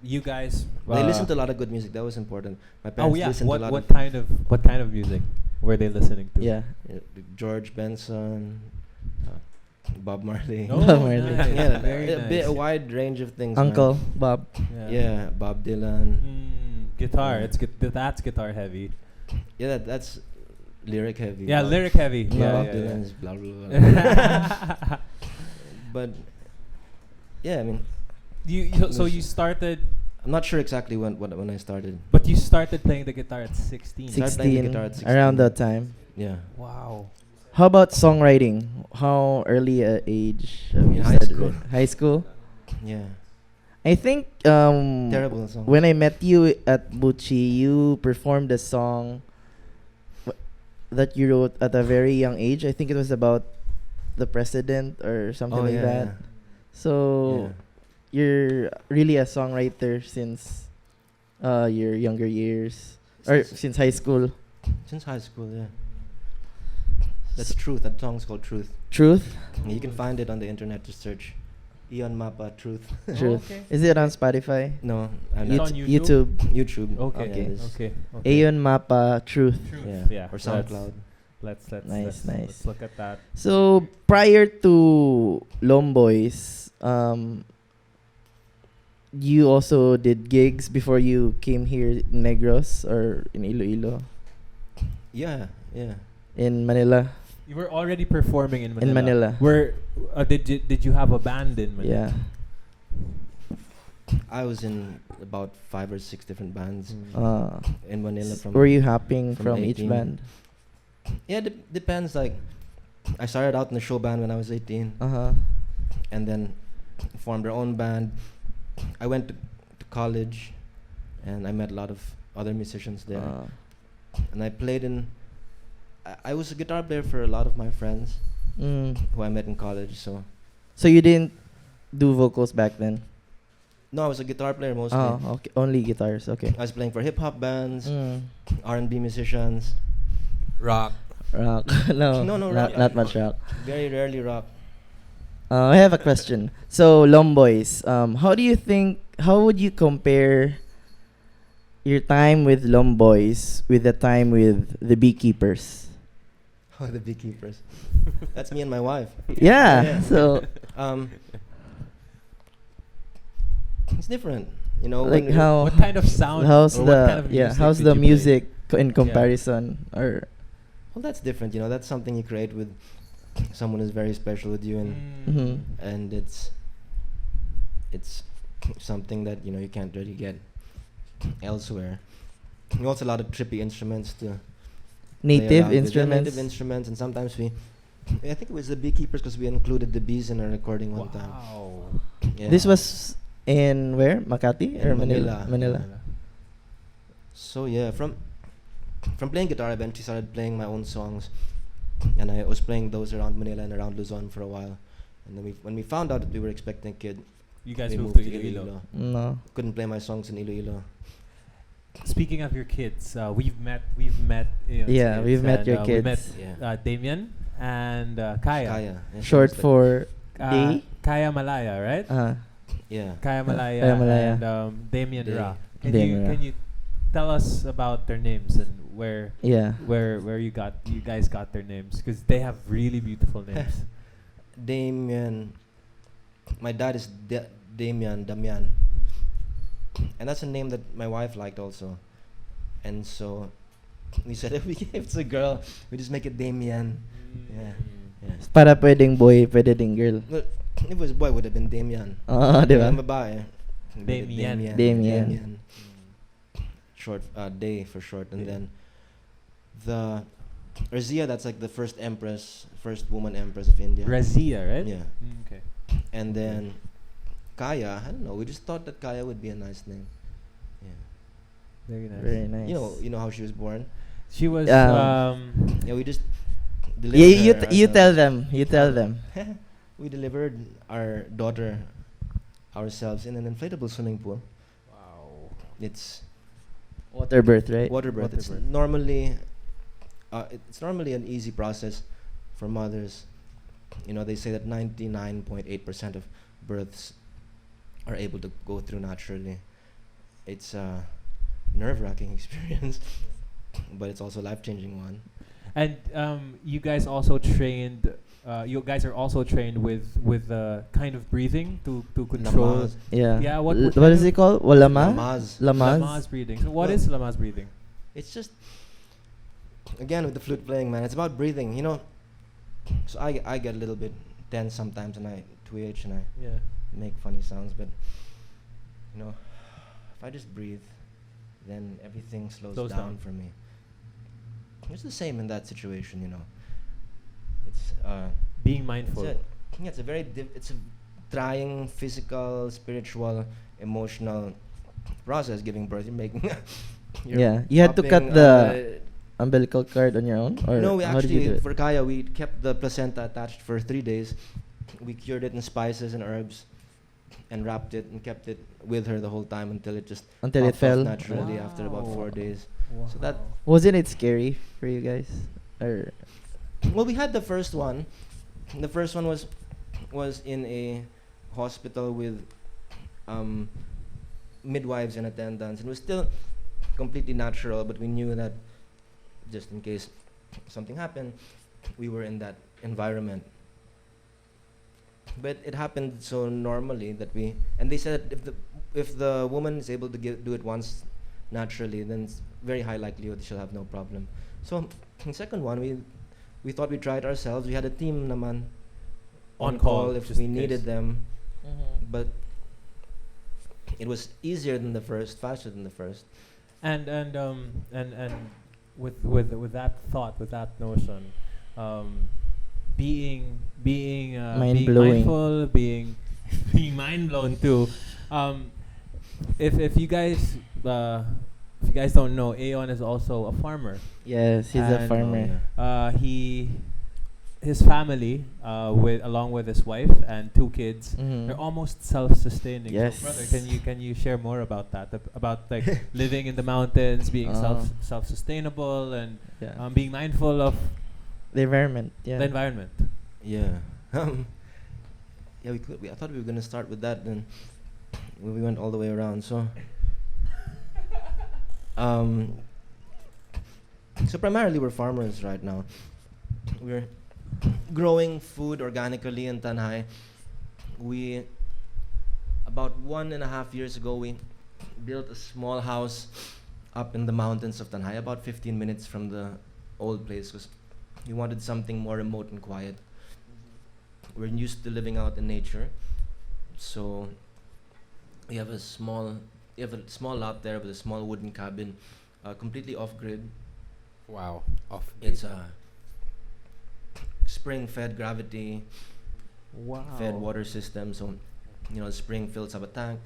you guys They listened to a lot of good music. That was important. My oh parents yeah, listened to a lot what of kind of music were they listening to? Yeah. George Benson, Bob Marley. Oh, Bob Marley. nice. Yeah, Very a nice. wide range of things. man. Uncle Bob. Yeah, Bob Dylan. Guitar. Yeah. It's that's guitar heavy. Yeah, that's lyric heavy. Yeah, Bob- lyric heavy. Yeah, Yeah, Bob yeah, Dylan's blah blah blah. yeah. But yeah, I mean, So you started, I'm not sure exactly when I started. but you started playing the guitar at 16. Started playing the 16, guitar at 16. around that time. Yeah. Wow. How about songwriting? How early age have In you high started school. with? High school? Yeah. I think Terrible song. when I met you at Bucci, you performed a song that you wrote at a very young age. I think it was about the president or something like that. So you're really a songwriter since your younger years, or since high school. Since high school, yeah. That's Truth. That song's called Truth. Truth. And you can find it on the internet. Just search Aeon Mapa Truth. Truth. Okay. Is it on Spotify? No, I'm It's not. on YouTube. YouTube. Okay. Okay. Yeah, it is. Okay. Aeon Mapa Truth. Yeah. Yeah. Or let's- SoundCloud. Let's Nice, nice. Let's look at that. So prior to Lomboys, you also did gigs before you came here in Negros or in Iloilo, Yeah, yeah. in Manila. You were already performing in Manila. In Manila. Where did you have a band in Manila? Yeah. I was in about 5 or 6 different bands in Manila. Were you hopping from from each 18. band? Yeah, depends. Like, I started out in a show band when I was 18, and then formed our own band. I went to college, and I met a lot of other musicians there. And I played in. I was a guitar player for a lot of my friends who I met in college. So So you didn't do vocals back then? No, I was a guitar player mostly. Oh, okay. Only guitars. Okay. I was playing for hip hop bands, Mm. R&B musicians. Rock. Rock. No. No, no, not, rock. not much rock. Very rarely rock. I have a question. So, Lomboys, how would you compare your time with Lomboys with the time with the Beekeepers? Oh, the beekeepers. That's me and my wife. Yeah. Yeah. So, Um, it's different, you know. like when how What kind of sound? how's or what the kind of music how's did the you play? music in comparison or Well, that's different, you know. That's something you create with someone who's very special with you, Mhm. and it's something that you know you can't really get elsewhere. We also a lot of trippy instruments to play native around with. Yeah, instruments? native instruments, and sometimes I think it was the beekeepers because we included the bees in our recording one time. Wow. Yeah. This was in where? Makati In or Manila? Manila. So yeah, from playing guitar, I eventually started playing my own songs, and I was playing those around Manila and around Luzon for a while. And then when we found out that we were expecting a kid, You guys we moved to to Iloilo. No. Couldn't play my songs in Iloilo. Speaking of your kids, we've met Aeon's Yeah, kids, we've met and, your we met kids. Yeah. Damien and Kaya. Kaya. Yeah, Short so for Day? Kaya Malaya, right? yeah. Kaya Malaya, Kaya Malaya. and Damien Day. Ra. Damien Ra. Can you tell us about their names and where Yeah. you guys got their names, because they have really beautiful names. Damien. My dad is Damian, and that's a name that my wife liked also. And so we said if it's a girl, we just make it Damien. Yeah. Yeah. Para pwedeng boy, pwede ding girl. Well, if it was a boy, it would have been Damian. Di ba? Ang babae, we made it Damien. Damien. Short, day for short, and then the Razia. That's like the first woman empress of India. Razia, right? Yeah. Okay. And then Kaya. I don't know. We just thought that Kaya would be a nice name. Yeah. Very nice. Very nice. You know how she was born. She was Um, Yeah, we just Yeah, delivered you her tell them. You tell them. We delivered our daughter ourselves in an inflatable swimming pool. Wow. It's Water birth, right? water birth. Water It's birth. normally an easy process for mothers. You know, they say that 99.8% of births are able to go through naturally. It's a nerve-wracking experience, but it's also a life-changing one. And you guys also trained. You guys are also trained with kind of breathing to control. Namaz. Yeah. Yeah, what what kind is of- it called? Walama? Namaz. Lamas? breathing. So what Well- is Lamaze breathing? It's just, again, with the flute playing, man, it's about breathing, you know. So I get a little bit tense sometimes, and I twitch and I Yeah. make funny sounds, but you know, if I just breathe, then everything slows Slows down down. for me. It's the same in that situation, you know. It's Being mindful. it's a very it's a trying physical, spiritual, emotional process giving birth. You're making Yeah. You had to cut popping, the umbilical cord on your own? Or no, we how did you do actually it? for Kaya we kept the placenta attached for 3 days. We cured it in spices and herbs, and wrapped it and kept it with her the whole time until it just Until it popped off fell? naturally after about Wow. 4 days. So that- Wasn't it scary for you guys? Or Well, we had the first one. The first one was in a hospital with midwives and attendants. It was still completely natural, but we knew that just in case something happened, we were in that environment. But it happened so normally that they said if the woman is able to do it once naturally, then it's very high likelihood she'll have no problem. So in second one, we thought we'd try it ourselves. We had a team naman On call, if just we in case. needed them, but it was easier than the first, faster than the first. And with that thought, with that notion, being Mind-blowing. mindful, being mind blown too. If you guys don't know, Aeon is also a farmer. yes, he's a And, farmer. Oh, yeah. He his family, with along with his wife and 2 kids, Mhm. they're almost self-sustaining. Yes. So brother, can you share more about that? About like living in the mountains, being self-sustainable, and Yeah. being mindful of The environment. Yeah. the environment. Yeah. Yeah, I thought we were gonna start with that, then we went all the way around. So, so primarily we're farmers right now. We're growing food organically in Tanhai. We about 1.5 years ago we built a small house up in the mountains of Tanhai, about 15 minutes from the old place, because we wanted something more remote and quiet. We're used to living out in nature, so we have a small lot there with a small wooden cabin, completely off grid. Wow. Off. It's a spring-fed gravity Wow. fed water system. So, the spring fills up a tank,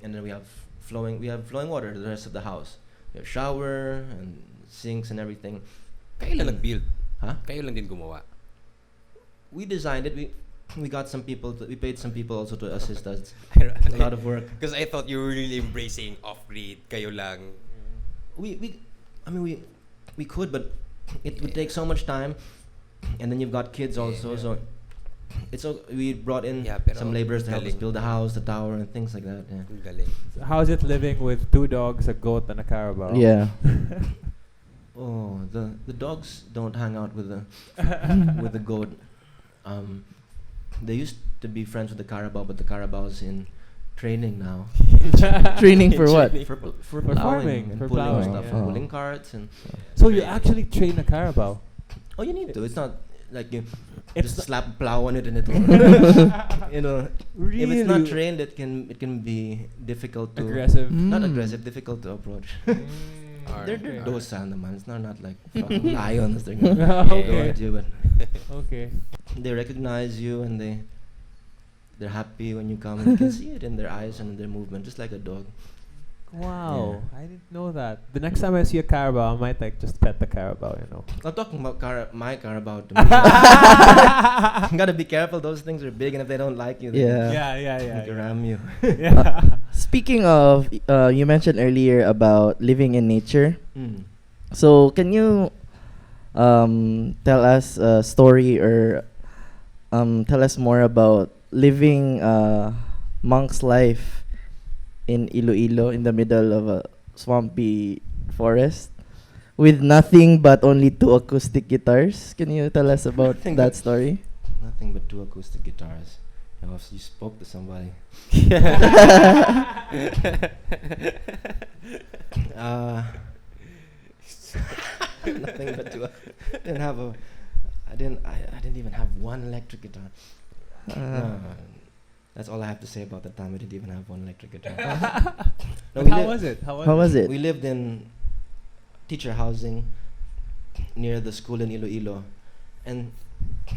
and then we have flowing water to the rest of the house. We have shower and sinks and everything. Kayo lang nag-build. Huh? Kayo lang din gumawa. We designed it. We got some people. We paid some people also to assist us. A lot of work. Because I thought you were really embracing off-grid. Kayo lang. We could, but it would take so much time, and then you've got kids also. So we brought in some laborers to help us build the house, the tower, and things like that. Yeah. Ang galing. How is it living with 2 dogs, a goat, and a carabao? Yeah. Oh, the dogs don't hang out with the with the goat. They used to be friends with the carabao, but the carabao's in training now. Training for what? For For plowing farming, and for pulling plowing, stuff, yeah. pulling carts and. So you actually train a carabao? Oh, you need to. It's not like you It's just slap a plow on it and it. Really If it's not trained, it can be difficult to. aggressive. Not Mm. aggressive, difficult to approach. They're Okay. docile naman. It's not like fucking lions. They're gonna go Okay. at you, but Okay. they recognize you and they're happy when you come. And you can see it in their eyes and in their movement, just like a dog. Wow, I didn't know that. The next time I see a carabao, I might like just pet the carabao, you know. I'm talking about my carabao. To me. You gotta be careful. Those things are big, and if they don't like you, they Yeah. can ram you. Yeah. Speaking of, you mentioned earlier about living in nature. Mm. So can you tell us a story or tell us more about living monk's life in Iloilo in the middle of a swampy forest with nothing but only 2 acoustic guitars? Can you tell us about Nothing that but- story? Nothing but 2 acoustic guitars. You spoke to somebody. Nothing but 2. I didn't even have 1 electric guitar. No, that's all I have to say about that time. I didn't even have 1 electric guitar. No, But how was it? How was it? We lived in teacher housing near the school in Iloilo, and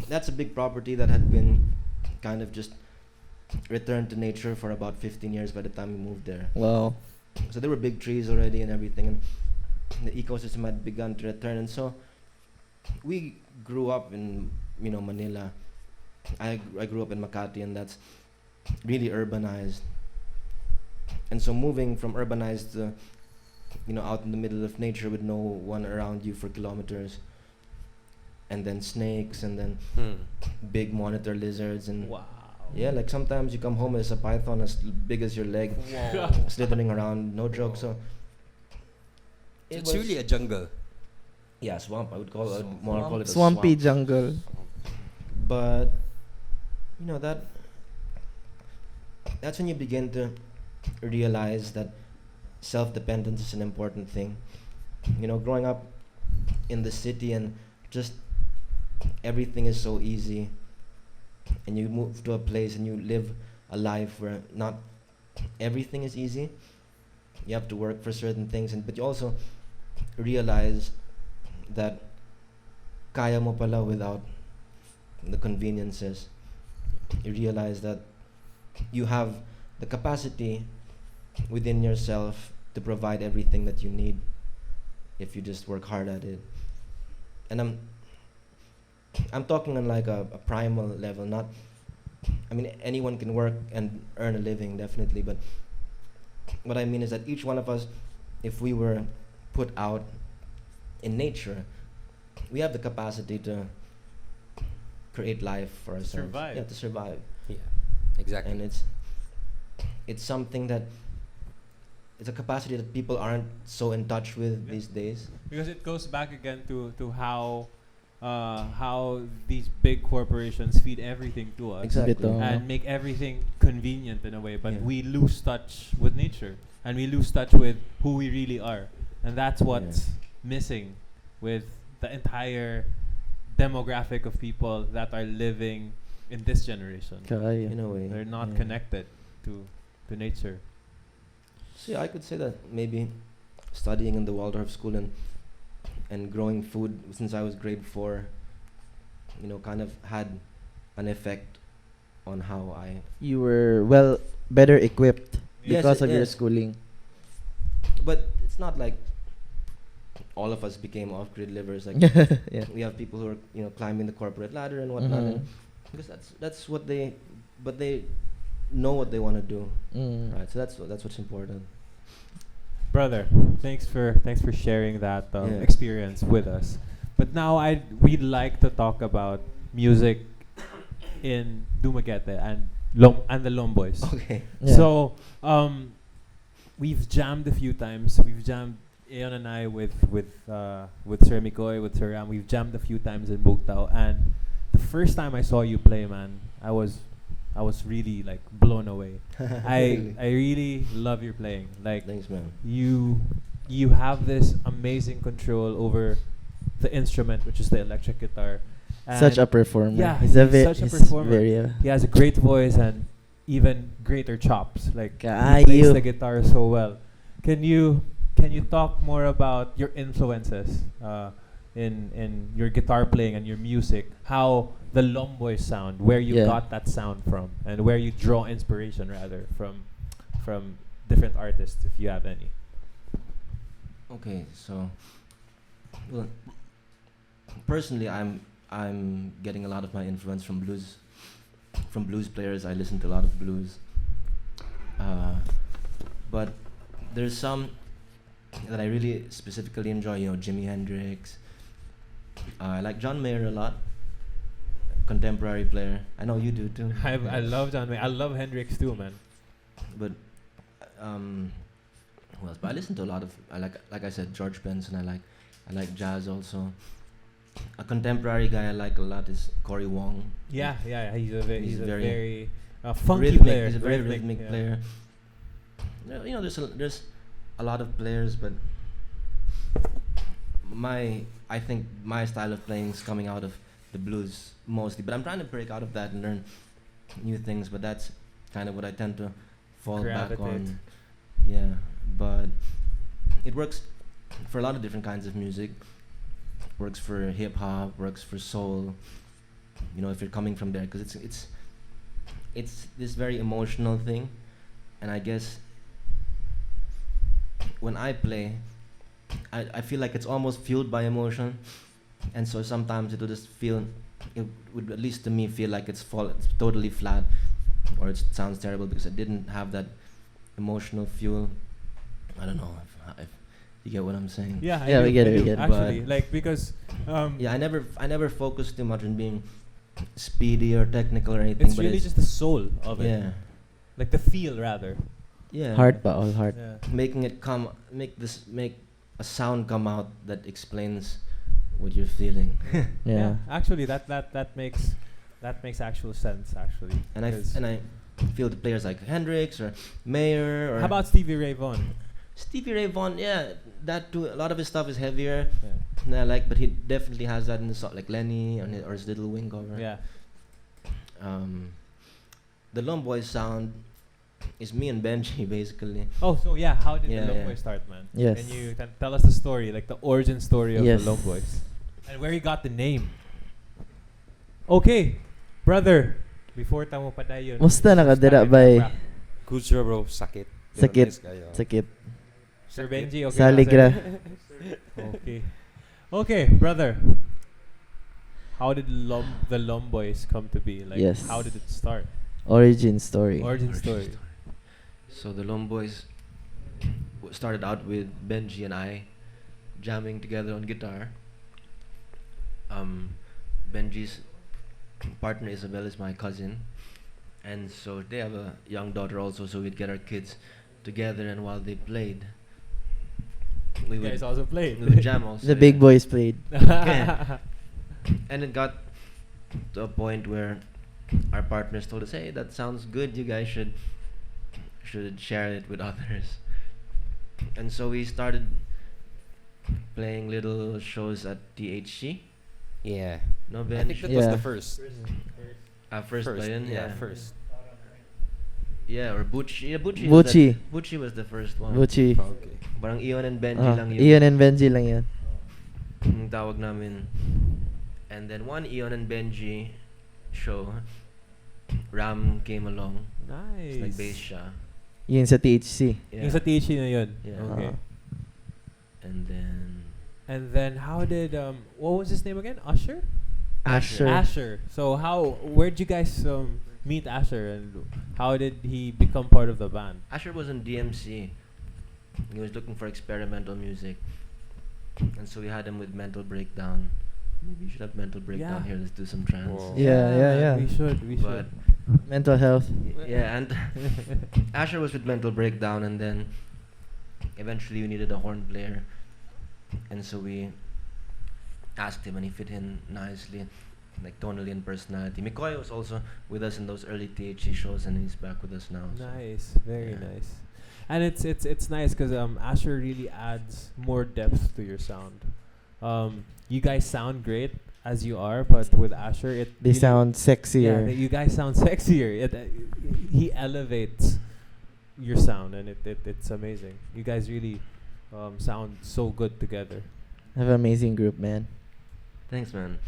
that's a big property that had been kind of just returned to nature for about 15 years by the time we moved there. Well, So there were big trees already and everything, and the ecosystem had begun to return. And so we grew up in Manila. I grew up in Makati, and that's really urbanized. And so moving from urbanized to out in the middle of nature with no one around you for kilometers, and then snakes, and then big monitor lizards, and Wow. yeah, like sometimes you come home as a python as big as your leg, slithering around. No joke. So It's really a jungle. swamp. I would call it more call it a swampy swamp. jungle. But that's when you begin to realize that self-dependence is an important thing. Growing up in the city and just everything is so easy, and you move to a place and you live a life where not everything is easy. You have to work for certain things, but you also realize that kaya mo pala without the conveniences. You realize that you have the capacity within yourself to provide everything that you need if you just work hard at it. And I'm talking on like a primal level, not. I mean, anyone can work and earn a living, definitely. But what I mean is that each one of us, if we were put out in nature, we have the capacity to create life for ourselves. Survive. Yeah, to survive. Yeah, exactly. And it's something that it's a capacity that people aren't so in touch with these days. Because it goes back again to how these big corporations feed everything to us Exactly. Bito. and make everything convenient in a way, but Yeah. we lose touch with nature and we lose touch with who we really are, and that's what's missing with the entire demographic of people that are living in this generation. Kaya. In a way. They're not Yeah. connected to nature. So yeah, I could say that maybe studying in the Waldorf school and growing food since I was grade 4, kind of had an effect on how I. You were better equipped Yes, because of your yes. schooling. But it's not like all of us became off-grid livers. Like Yeah. we have people who are climbing the corporate ladder and whatnot. Mhm. And because that's what they, but they know what they want to do, Mm. right? So that's what's important. Brother, thanks for sharing that Yeah. experience with us. But now we'd like to talk about music in Dumaguete and the Lomboys. Okay. Yeah. So we've jammed a few times. We've jammed Aeon and I with Sir Mikoy, with Sir Ram. We've jammed a few times in Bugtaw, and the first time I saw you play, man, I was really like blown away. Really? I really love your playing. Like Thanks, man. you have this amazing control over the instrument, which is the electric guitar. Such a And performer. Yeah, he's such a performer. Very, he has a great voice and even greater chops. Like he Kaayo. plays the guitar so well. Can you talk more about your influences in your guitar playing and your music? How the Lomboys sound, where you Yeah. got that sound from, and where you draw inspiration rather from different artists, if you have any. Okay, so well, personally, I'm getting a lot of my influence from blues players. I listen to a lot of blues, but there's some that I really specifically enjoy. Jimi Hendrix. I like John Mayer a lot. Contemporary player. I know you do too. I love John Mayer. I love Hendrix too, man. But who else? But I listen to a lot of. I like I said, George Benson. I like jazz also. A contemporary guy I like a lot is Cory Wong. Yeah. He's a very funky rhythmic, player. He's a very rhythmic yeah. player. There's a lot of players, but I think my style of playing is coming out of the blues mostly. But I'm trying to break out of that and learn new things. But that's kind of what I tend to fall back Gravitate. on. Yeah, but it works for a lot of different kinds of music. Works for hip hop. Works for soul. If you're coming from there, because it's this very emotional thing, and I guess when I play, I feel like it's almost fueled by emotion, and so sometimes it would at least to me feel like it's totally flat, or it sounds terrible because I didn't have that emotional fuel. I don't know if you get what I'm saying. Yeah, Yeah, we get it, I we do, get it. Actually, But like because Yeah, I never focused too much on being speedy or technical or anything. it's but really just the soul of it, yeah, like the feel rather. yeah. Heart pa, all heart. Yeah. Making it make a sound come out that explains what you're feeling. Yeah. Actually, that makes actual sense. Actually, and I feel the players like Hendrix or Mayer or how about Stevie Ray Vaughan? Stevie Ray Vaughan? Yeah, that too. A lot of his stuff is heavier. Yeah. And I like, but he definitely has that in the song, like Lenny or his Little Wing cover. Yeah. The Lomboys sound is me and Benji basically. Oh, so yeah, how did Yeah, the yeah. Lomboys start, man? Yes. Can you tell us the story, like the origin story of Yes. the Lomboys, and where you got the name? Okay, brother. Before tamo padayon. Musta nakadira bay? Good sir, bro. Sakit. Pero Sakit. nice kayo. Sakit. Sir Benji, okay. Saligra. Okay. Okay, brother. how did the Lomboys come to be? Like, Yes. how did it start? Origin story. Origin story. So the Lomboys started out with Benji and I jamming together on guitar. Benji's partner Isabel is my cousin, and so they have a young daughter also. So we'd get our kids together, and while they played, we You guys would also played. we would jam also. The big yeah. boys played. Yeah. And it got to a point where our partners told us, "Hey, that sounds good. You guys should share it with others." And so we started playing little shows at THC. Yeah. No, I Ben? think that was Yeah. the first. First play-in, yeah. First. Yeah, or Bucci. Yeah, Bucci. Bucci. Bucci was the first one. Bucci. Okay. Parang Aeon and Benji lang yun. Ian and Benji lang yan. Yung tawag namin. And then one Aeon and Benji show, Ram came along. Nice. It's like bass siya. Yun sa THC. Yeah. Yung sa THC na yun. Yeah. Okay. And then And then how did what was his name again? Usher? Asher. Asher. So where'd you guys meet Asher, and how did he become part of the band? Asher was in DMC. He was looking for experimental music. And so we had him with Mental Breakdown. Maybe you should have Mental Breakdown Yeah. here. Let's do some trance. Whoa. Yeah. We should. But Mental health. yeah, and Asher was with Mental Breakdown, and then eventually we needed a horn player. And so we asked him, and he fit in nicely, like tonally and personality. Mikoy was also with us in those early THC shows, and he's back with us now. so. Nice, very Yeah. nice. And it's nice because Asher really adds more depth to your sound. You guys sound great as you are, but with Asher, They sound sexier. Yeah, you guys sound sexier. He elevates your sound, and it's amazing. You guys really sound so good together. Have an amazing group, man. Thanks, man.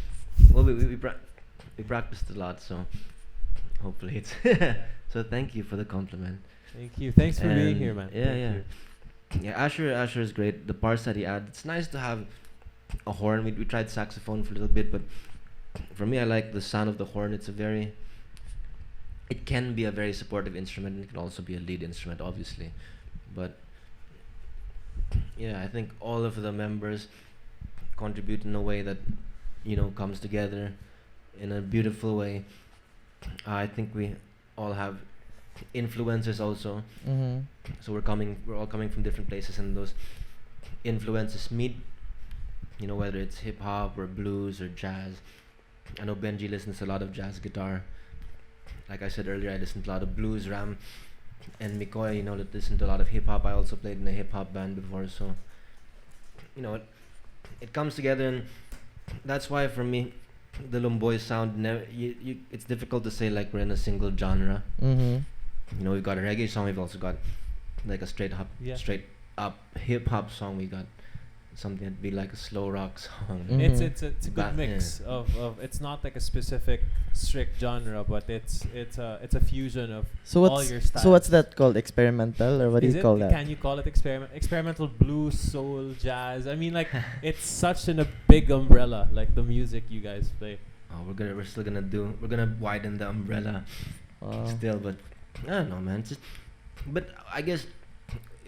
Well, we practiced a lot, so hopefully it's. So thank you for the compliment. Thank you. Thanks for being And here, man. yeah, Thank yeah. you. Yeah, Asher is great. The parts that he added, it's nice to have a horn. We tried saxophone for a little bit, but for me, I like the sound of the horn. It can be a very supportive instrument, and it can also be a lead instrument, obviously. But yeah, I think all of the members contribute in a way that comes together in a beautiful way. I think we all have influences also. Mm-hmm. So we're all coming from different places, and those influences meet. Whether it's hip hop or blues or jazz. I know Benji listens to a lot of jazz guitar. Like I said earlier, I listened to a lot of blues. Ram and Mikoy, that listen to a lot of hip hop. I also played in a hip hop band before, so it comes together, and that's why for me, the Lomboys sound it's difficult to say like we're in a single genre. Mm-hmm. We've got a reggae song. We've also got like a straight up hip hop song. We got something that'd be like a slow rock song. Mhm. It's a good mix of it's not like a specific strict genre, but it's a fusion of So all your styles. So what's that called? Experimental, or what do Is you it? call that? Can you call it experimental blues, soul, jazz? I mean, like it's such a big umbrella, like the music you guys play. Oh, we're gonna widen the umbrella still, but I don't know, man. But I guess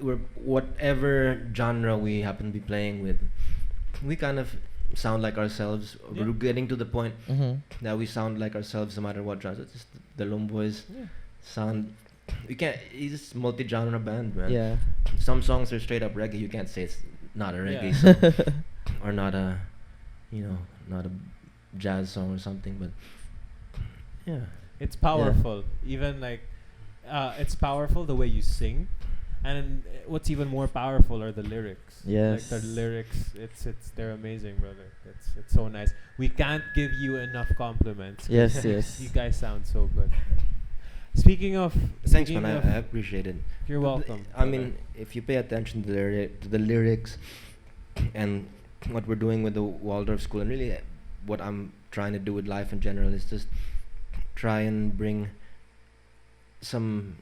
we're whatever genre we happen to be playing with, we kind of sound like ourselves. Yeah. We're getting to the point Mm-hmm. that we sound like ourselves no matter what genre. It's just the Lomboys sound. It's just multi-genre band, man. Yeah. Some songs are straight up reggae. You can't say it's not a reggae Yeah. song or not a jazz song or something. But yeah, It's powerful. Even like it's powerful the way you sing, and what's even more powerful are the lyrics. Yes. Like the lyrics, they're amazing, brother. It's so nice. We can't give you enough compliments. Yes, yes. You guys sound so good. Speaking of, thanks, speaking man. of- I appreciate it. You're welcome. I mean, if you pay attention to the lyrics and what we're doing with the Waldorf school, and really what I'm trying to do with life in general, is just try and bring some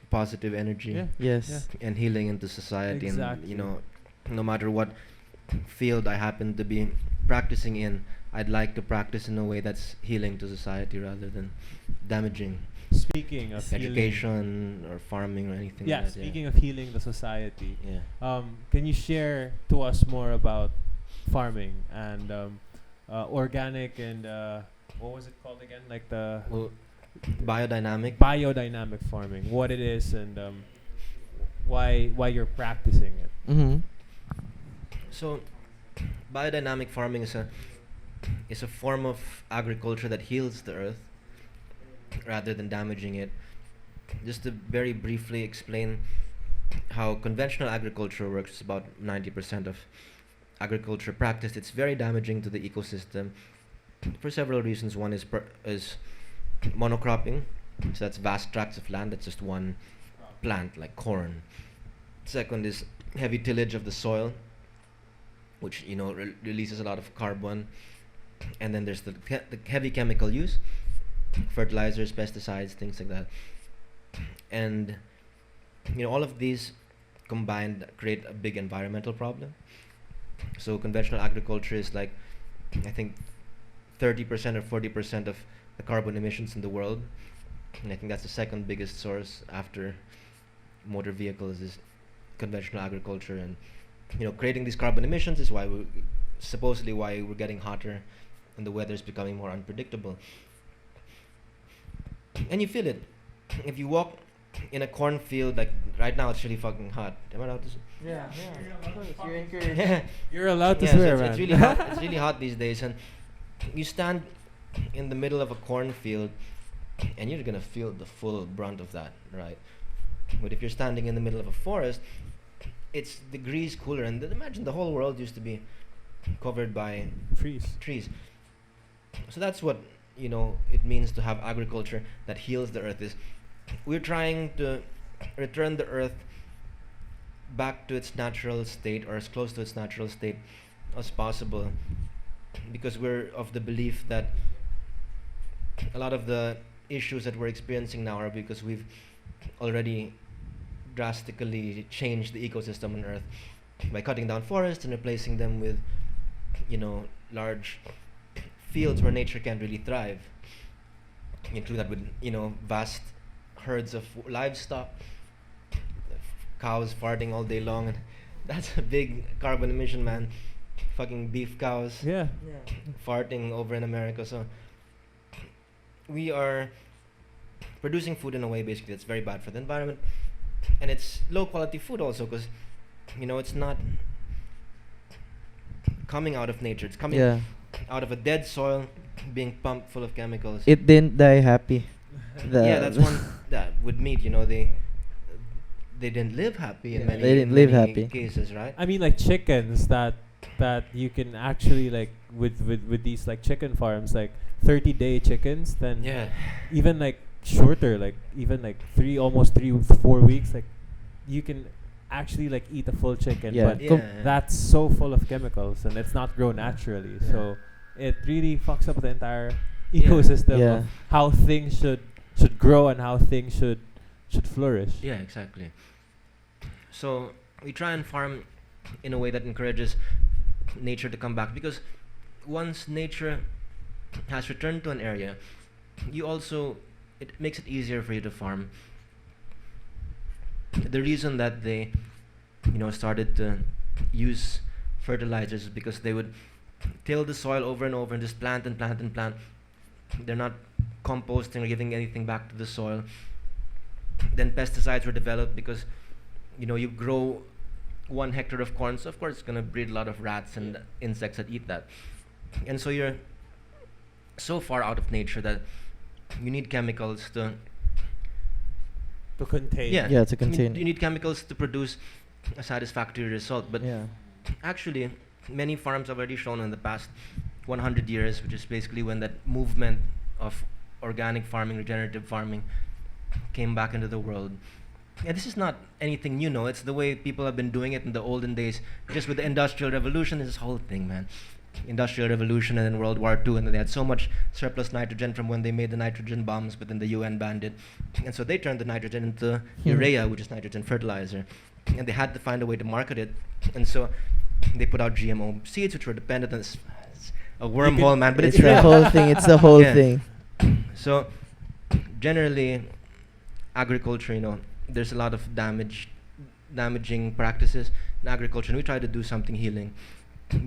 positive energy Yeah. Yes. and healing into society. Exactly. And no matter what field I happen to be practicing in, I'd like to practice in a way that's healing to society rather than damaging Speaking of healing, education or farming or anything yeah, like that. speaking of healing the society, Yeah. can you share to us more about farming and organic and what was it called again? Like the Well, biodynamic. biodynamic farming, what it is and why you're practicing it. Mm-hmm. So, biodynamic farming is a form of agriculture that heals the earth rather than damaging it. Just to very briefly explain how conventional agriculture works, about 90% of agriculture practiced, it's very damaging to the ecosystem for several reasons. One is monocropping, so that's vast tracts of land, that's just one plant like corn. Second is heavy tillage of the soil, which releases a lot of carbon. And then there's the heavy chemical use, fertilizers, pesticides, things like that. And all of these combined create a big environmental problem. So conventional agriculture is like, I think 30% or 40% of the carbon emissions in the world, and I think that's the second biggest source after motor vehicles is conventional agriculture. And creating these carbon emissions is supposedly why we're getting hotter and the weather is becoming more unpredictable. And you feel it if you walk in a cornfield. Like right now, it's really fucking hot. Am I allowed to say? Yeah. You're encouraged. Yeah. You're allowed to Yeah, so swear, it's man. really hot. It's really hot these days, and you stand in the middle of a cornfield, and you're gonna feel the full brunt of that, right? But if you're standing in the middle of a forest, it's degrees cooler, and imagine the whole world used to be covered by trees. So that's what it means to have agriculture that heals the earth. Is we're trying to return the earth back to its natural state, or as close to its natural state as possible, because we're of the belief that a lot of the issues that we're experiencing now are because we've already drastically changed the ecosystem on earth by cutting down forests and replacing them with large fields where nature can't really thrive. Include that with vast herds of livestock, cows farting all day long, and that's a big carbon emission, man. Fucking beef cows Yeah. farting over in America. So we are producing food in a way basically that's very bad for the environment, and it's low quality food also because it's not coming out of nature. It's coming out of a dead soil being pumped full of chemicals. It didn't die happy. Yeah, that's one that with meat. They didn't live happy in many, They didn't live many happy. cases, right? I mean, like chickens that you can actually like with these like chicken farms, like 30-day chickens, then Yeah. even like shorter, like even like 4 weeks, like you can actually like eat a full chicken, Yeah. but Yeah. that's so full of chemicals and it's not grown naturally. Yeah. So it really fucks up the entire Yeah. ecosystem Yeah. of how things should grow and how things should flourish. Yeah, exactly. So we try and farm in a way that encourages nature to come back, because once nature has returned to an area, it makes it easier for you to farm. The reason that they started to use fertilizers is because they would till the soil over and over and just plant and plant and plant. They're not composting or giving anything back to the soil. Then pesticides were developed because you grow 1 hectare of corn, so of course it's going to breed a lot of rats and insects that eat that. And so you're so far out of nature that you need chemicals to contain. Yeah, to contain. You need chemicals to produce a satisfactory result. But actually, many farms have already shown in the past 100 years, which is basically when that movement of organic farming, regenerative farming, came back into the world. And this is not anything new, it's the way people have been doing it in the olden days. Just with the Industrial Revolution, this whole thing, man. Industrial Revolution and then World War II, and then they had so much surplus nitrogen from when they made the nitrogen bombs, but then the UN banned it. And so they turned the nitrogen into urea, which is nitrogen fertilizer. And they had to find a way to market it. And so they put out GMO seeds, which were dependent on a wormhole, man. But it's it's the real. whole thing. It's the whole Yeah. thing. So generally, agriculture, there's a lot of damaging practices in agriculture, and we try to do something healing.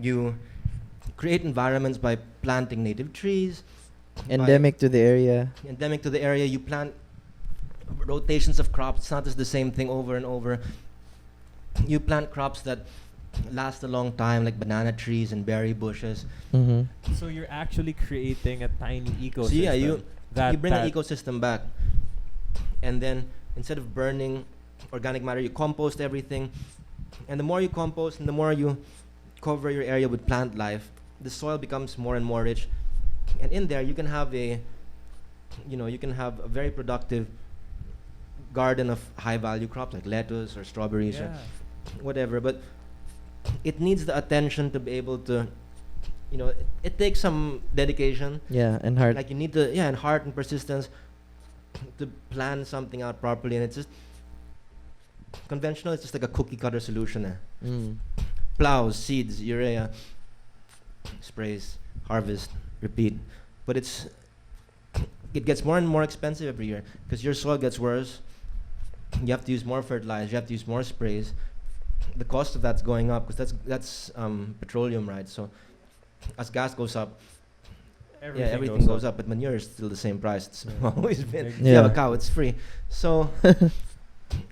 You create environments by planting native trees. Endemic to the area. Endemic to the area. You plant rotations of crops. It's not just the same thing over and over. You plant crops that last a long time, like banana trees and berry bushes. Mm-hmm. So you're actually creating a tiny ecosystem. So yeah, you that bring that the ecosystem back, and then instead of burning organic matter, you compost everything. And the more you compost and the more you cover your area with plant life, the soil becomes more and more rich. And in there, you can have a very productive garden of high-value crops like lettuce or strawberries or whatever. But it needs the attention to be able to, it takes some dedication. Yeah, and heart. Like you need to, and heart and persistence to plan something out properly. And it's just conventional. It's just like a cookie-cutter solution. Plows, seeds, urea, sprays, harvest, repeat. But it gets more and more expensive every year because your soil gets worse. You have to use more fertilizer. You have to use more sprays. The cost of that's going up because that's petroleum, right? So as gas goes up, everything goes up. But manure is still the same price. It's always been. If you have a cow, it's free. So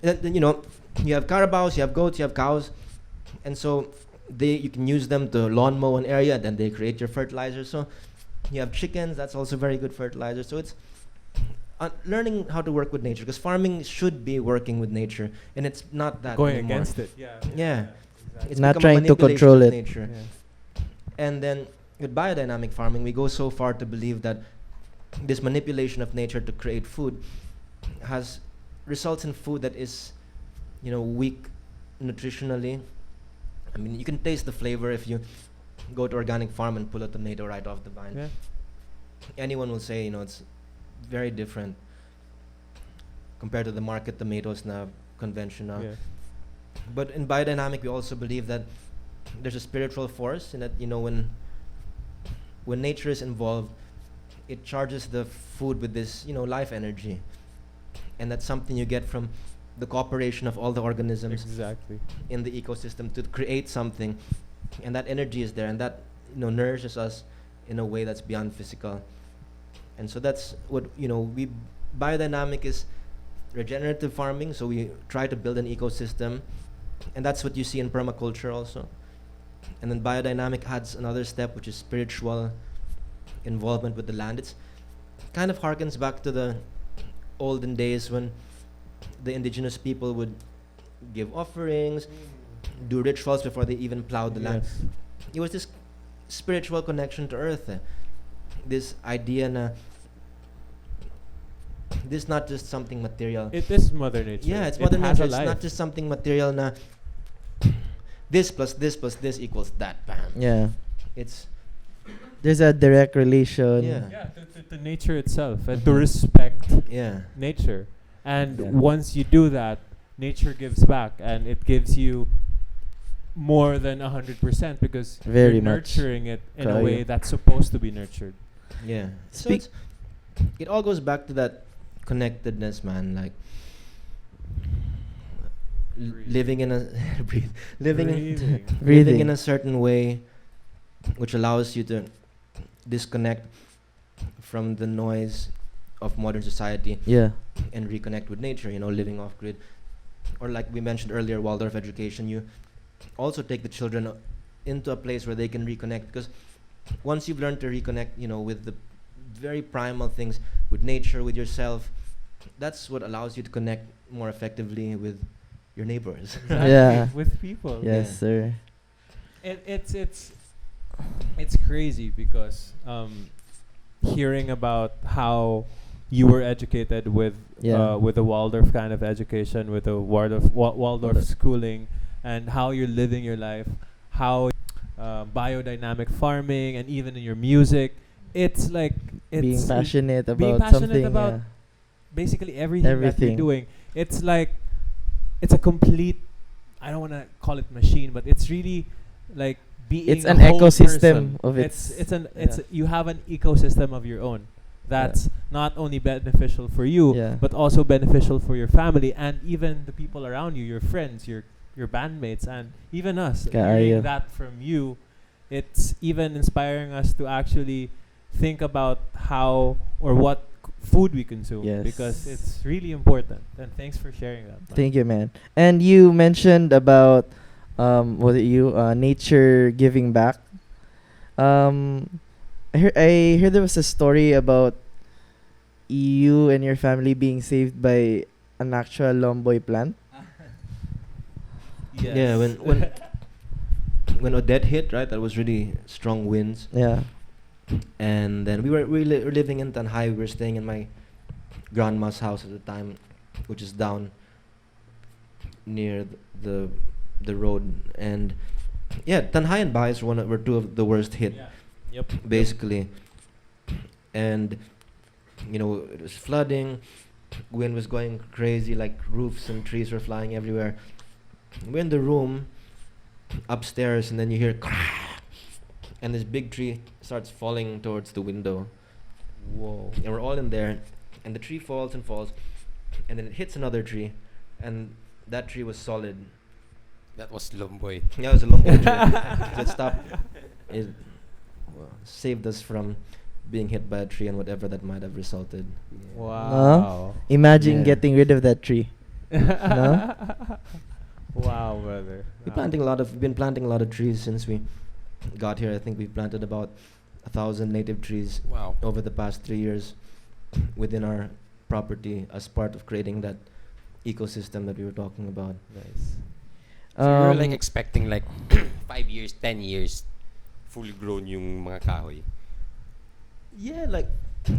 then, you have carabaos, you have goats, you have cows, and so you can use them to lawn mow an area. Then they create your fertilizer. So you have chickens. That's also very good fertilizer. So it's learning how to work with nature, because farming should be working with nature, and it's not that going anymore. against it. Yeah. It's Not become a trying to manipulation control of it. nature. And then with biodynamic farming, we go so far to believe that this manipulation of nature to create food results in food that is, weak nutritionally. I mean, you can taste the flavor if you go to organic farm and pull a tomato right off the vine. Yeah. Anyone will say, it's very different compared to the market tomatoes na conventional. Yeah. But in biodynamic, we also believe that there's a spiritual force, and that when nature is involved, it charges the food with this life energy, and that's something you get from the cooperation of all the organisms Exactly. in the ecosystem to create something, and that energy is there, and that nourishes us in a way that's beyond physical. And so that's what biodynamic is regenerative farming. So we try to build an ecosystem, and that's what you see in permaculture also. And then biodynamic adds another step, which is spiritual involvement with the land. It's kind of harkens back to the olden days when the indigenous people would give offerings, do rituals before they even plowed the land. It was this spiritual connection to earth. This idea na this is not just something material. It is Mother Nature. Yeah, it's It Mother has Nature. a It's life. not just something material na this plus this plus this equals that. Bam. Yeah. It's There's a direct relation. Yeah. To nature itself, and to respect nature. And Yeah. once you do that, nature gives back, and it gives you more than 100% because Very you're much. nurturing it in a Kaya. way that's supposed to be nurtured. Yeah. So Speak- it all goes back to that connectedness, man. Like living in a living Breathing. living in a certain way, which allows you to disconnect from the noise of modern society Yeah. and reconnect with nature. Living off grid, or like we mentioned earlier, Waldorf education. You also take the children into a place where they can reconnect, because once you've learned to reconnect, with the very primal things, with nature, with yourself, that's what allows you to connect more effectively with your neighbors. Exactly. Yeah. With people. Yes, Yeah. sir. It's crazy because hearing about how you were educated with the Waldorf kind of education, with the Waldorf schooling, and how you're living your life, how biodynamic farming, and even in your music, it's like Being passionate about being passionate something. about yeah. basically everything that Everything. you're doing. It's like it's a complete, I don't want to call it machine, but it's really like being It's a an whole ecosystem person. of It's you have an ecosystem of your own that's not only beneficial for you Yeah. but also beneficial for your family and even the people around you, your friends, your bandmates, and even us. Ka-Aryo. Hearing that from you, it's even inspiring us to actually think about how or what food we consume Yes. because it's really important. And thanks for sharing that. man. Thank you, man. And you mentioned about was it you nature giving back. I heard there was a story about you and your family being saved by an actual Lomboy plant. Yes. Yeah, when Odette hit, right, that was really strong winds. Yeah. And then we were living in Tanhai. We were staying in my grandma's house at the time, which is down near the road. And yeah, Tanhai and Bais were two of the worst hit, Yeah. Yep. basically. And you know, it was flooding. Wind was going crazy, like roofs and trees were flying everywhere. We're in the room upstairs, and then you hear crack, and this big tree starts falling towards the window. Whoa. And we're all in there, and the tree falls and falls, and then it hits another tree, and that tree was solid. That was Lomboy. Yeah, it was a Lomboy tree. So it stopped. It saved us from being hit by a tree and whatever that might have resulted. Wow. Imagine Yeah. getting rid of that tree. No? Wow, brother. We've been planting a lot of trees since we got here. I think we've planted about 1,000 native trees Wow. over the past 3 years within our property as part of creating that ecosystem that we were talking about. Nice. So you were like Um, expecting like 5 years, 10 years, fully grown yung mga kahoy. Yeah, like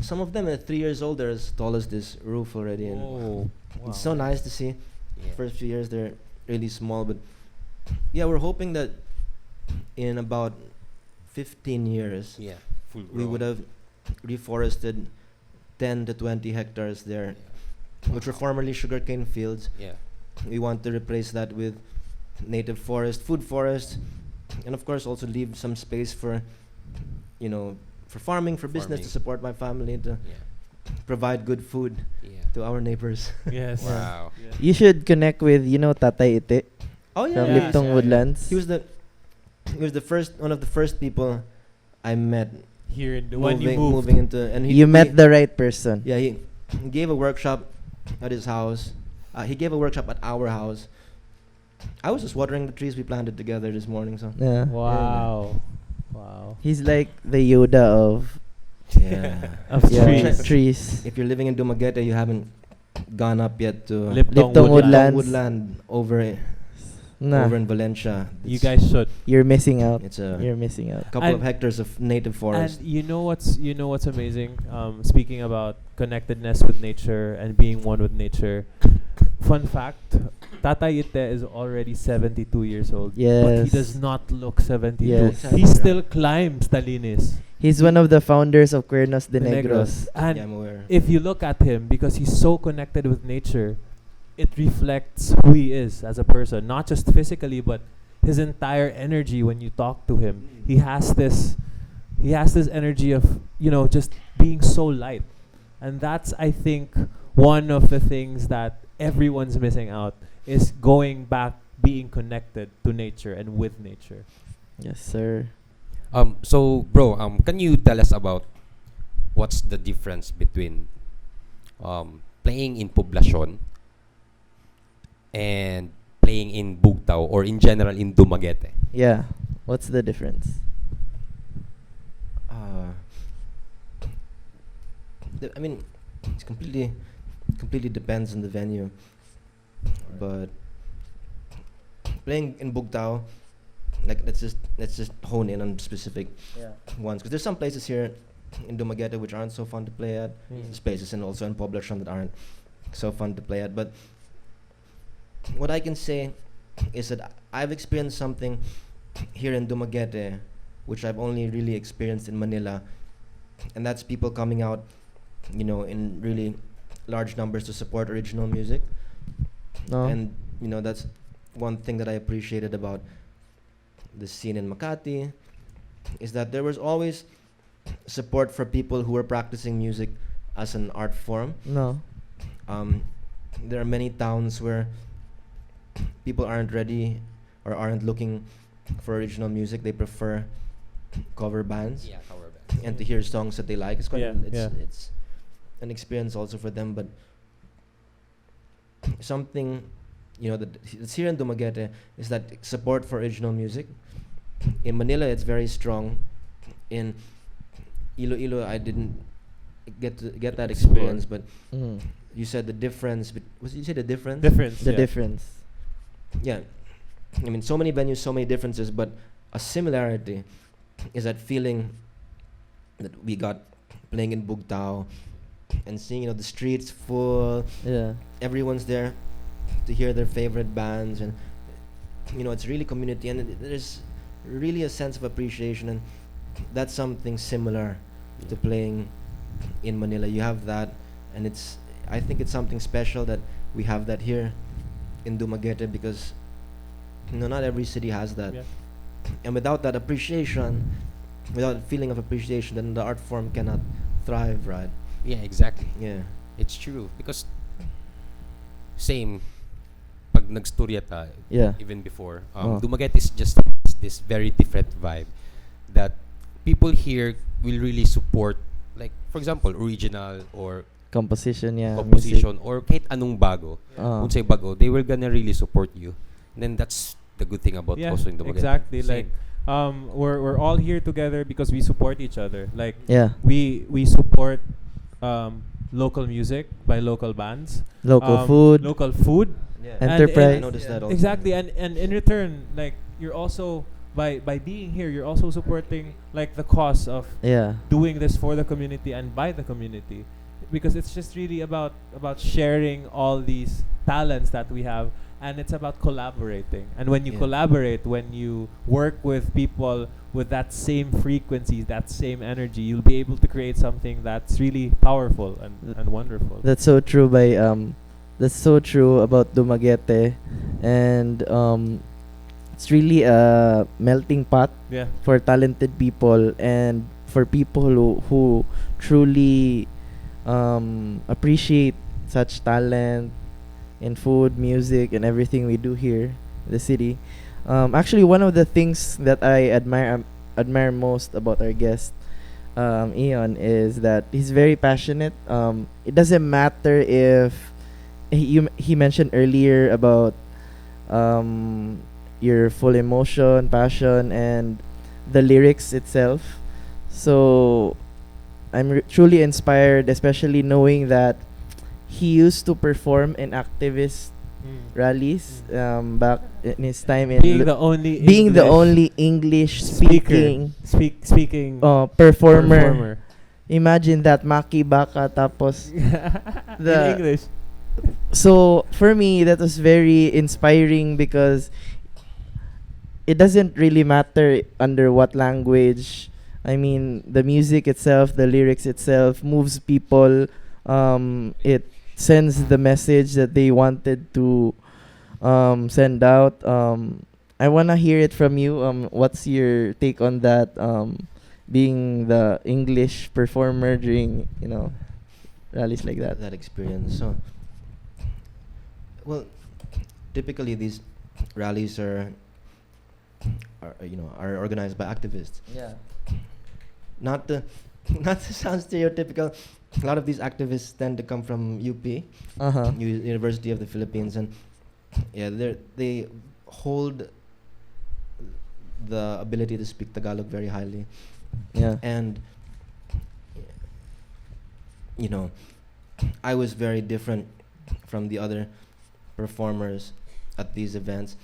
some of them at 3 years old, they're as tall as this roof already. And Whoa. it's so nice to see. Yeah. First few years, they're really small. But yeah, we're hoping that in about 15 years, Yeah, full grown. we would have reforested 10 to 20 hectares there, which were formerly sugarcane fields. Yeah. We want to replace that with native forest, food forest, and of course also leave some space for, you know, for farming, for business, to Farming. support my family, to Yeah. provide good food Yeah. to our neighbors. Yes. Wow. Yeah. You should connect with, Tatay Ite Oh from Yeah. Liptong Yeah. Woodlands. He was one of the first people I met Here in the when you moving moved. into, and You met the right person. yeah, he gave a workshop at his house. He gave a workshop at our house. I was just watering the trees we planted together this morning. So Yeah. Wow. Wow. He's like the Yoda of yeah. Of yeah, trees. trees. If you're living in Dumaguete, you haven't gone up yet to Liptong Woodlands. Woodland over Nah, over in Valencia. You It's- guys should. you're missing out. It's a You're missing out. couple of And- hectares of native forest. And you know what's amazing? Speaking about connectedness with nature and being one with nature. Fun fact: Tata Ite is already 72 years old, but he Yes. does not look 72. Yes. He still climbs Talinis. He's one of the founders of Cuernos de the Negros. And Yeah, I'm aware. if you look at him, because he's so connected with nature, it reflects who he is as a person, not just physically, but his entire energy. When you talk to him, he has this energy of, just being so light. And that's, I think, one of the things that everyone's missing out, is going back, being connected to nature and with nature. Yes, sir. So bro, can you tell us about what's the difference between playing in Poblacion and playing in Bugtaw, or in general in Dumaguete? Yeah. What's the difference? I mean, it's completely depends on the venue. But playing in Bugtaw, like let's just hone in on specific ones, because there's some places here in Dumaguete which aren't so fun to play at. There's places and also in Poblacion that aren't so fun to play at. But what I can say is that I've experienced something here in Dumaguete which I've only really experienced in Manila, and that's people coming out, in really large numbers to support original music. No. And that's one thing that I appreciated about the scene in Makati is that there was always support for people who were practicing music as an art form. No. There are many towns where people aren't ready or aren't looking for original music. They prefer cover bands Yeah, cover band. and to hear songs that they like. It's quite Yeah, yeah. it's an experience also for them. But something, that's here in Dumaguete is that support for original music. In Manila, it's very strong. In Iloilo, I didn't get that experience. But Mm. you said the difference. You say the difference? Difference. The yeah. difference. Yeah. I mean, so many venues, so many differences, but a similarity is that feeling that we got playing in Bugtaw and seeing, the streets full, Yeah. everyone's there to hear their favorite bands, and it's really community, and there's really a sense of appreciation, and that's something similar to playing in Manila. You have that, and I think it's something special that we have that here in Dumaguete, because not every city has that. Yeah. And without that appreciation, without a feeling of appreciation, then the art form cannot thrive, right? Yeah, exactly. Yeah. It's true because same pag nagstorya ta Yeah. even before Oh. Dumaguete is just this very different vibe that people here will really support, like for example original or Composition, yeah. composition or kahit anong bago. Music. Unsay bago, they will gonna really support you. And then that's the good thing about Yeah, also in Dumaguete. exactly. Same. Like, we're all here together because we support each other. Like, Yeah. we support local music by local bands, Local food. local food. Yeah. And Enterprise. I noticed that also. Exactly, and in return, like you're also by being here, you're also supporting like the cause of Yeah. doing this for the community and by the community, because it's just really about sharing all these talents that we have, and it's about collaborating. And when you Yeah. collaborate, when you work with people with that same frequency, that same energy, you'll be able to create something that's really powerful and wonderful. That's so true that's so true about Dumaguete, and it's really a melting pot Yeah. for talented people and for people who truly appreciate such talent in food, music, and everything we do here in the city. Actually, one of the things that I admire most about our guest, Aeon, is that he's very passionate. It doesn't matter if he mentioned earlier about your full emotion, passion, and the lyrics itself. So I'm truly inspired, especially knowing that he used to perform in activist rallies back in his time in Being the only English speaking speaking performer. Imagine that, Maki Baka, tapos in the English. so for me that was very inspiring, because it doesn't really matter under what language. I mean, the music itself, the lyrics itself moves people. It sends the message that they wanted to send out. I wanna hear it from you. What's your take on that? Being the English performer during rallies like that. That experience. So, well, typically these rallies are organized by activists. Yeah. Not to sound stereotypical, a lot of these activists tend to come from UP, University of the Philippines, and they hold the ability to speak Tagalog very highly. Yeah. And I was very different from the other performers at these events.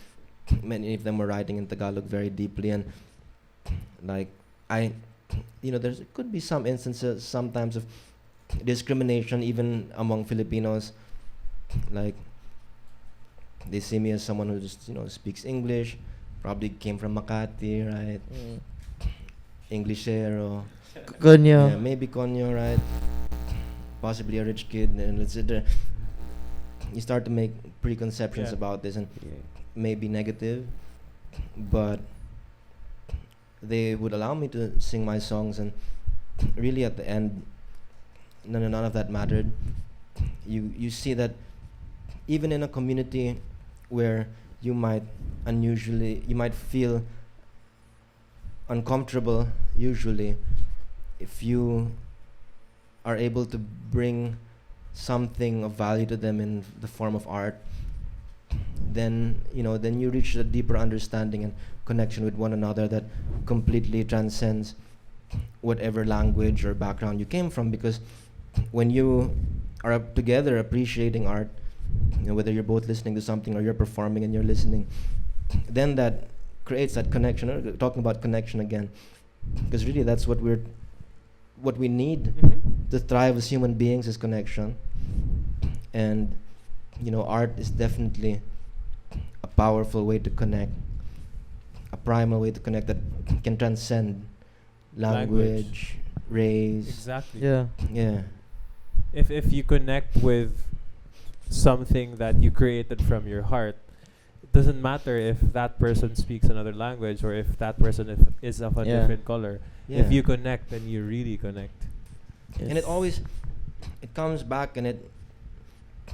Many of them were writing in Tagalog very deeply, and there could be some instances sometimes of discrimination even among Filipinos. Like, they see me as someone who just speaks English, probably came from Makati, right? Englishero. Konyo. Yeah, maybe Konyo, right? Possibly a rich kid, and let's sit there. You start to make preconceptions Yeah. about this, and maybe negative, but they would allow me to sing my songs, and really at the end, none of that mattered. You see that even in a community where you might feel uncomfortable, usually, if you are able to bring something of value to them in the form of art, then you reach a deeper understanding and connection with one another that completely transcends whatever language or background you came from. Because when you are together appreciating art, whether you're both listening to something or you're performing and you're listening, then that creates that connection. Talking about connection again, because really that's what we need to thrive as human beings, is connection. And art is definitely a powerful way to connect, a primal way to connect that can transcend language, race. Exactly. Yeah. If you connect with something that you created from your heart, it doesn't matter if that person speaks another language or if that person is of a different color. Yeah. If you connect, then you really connect. And it comes back, and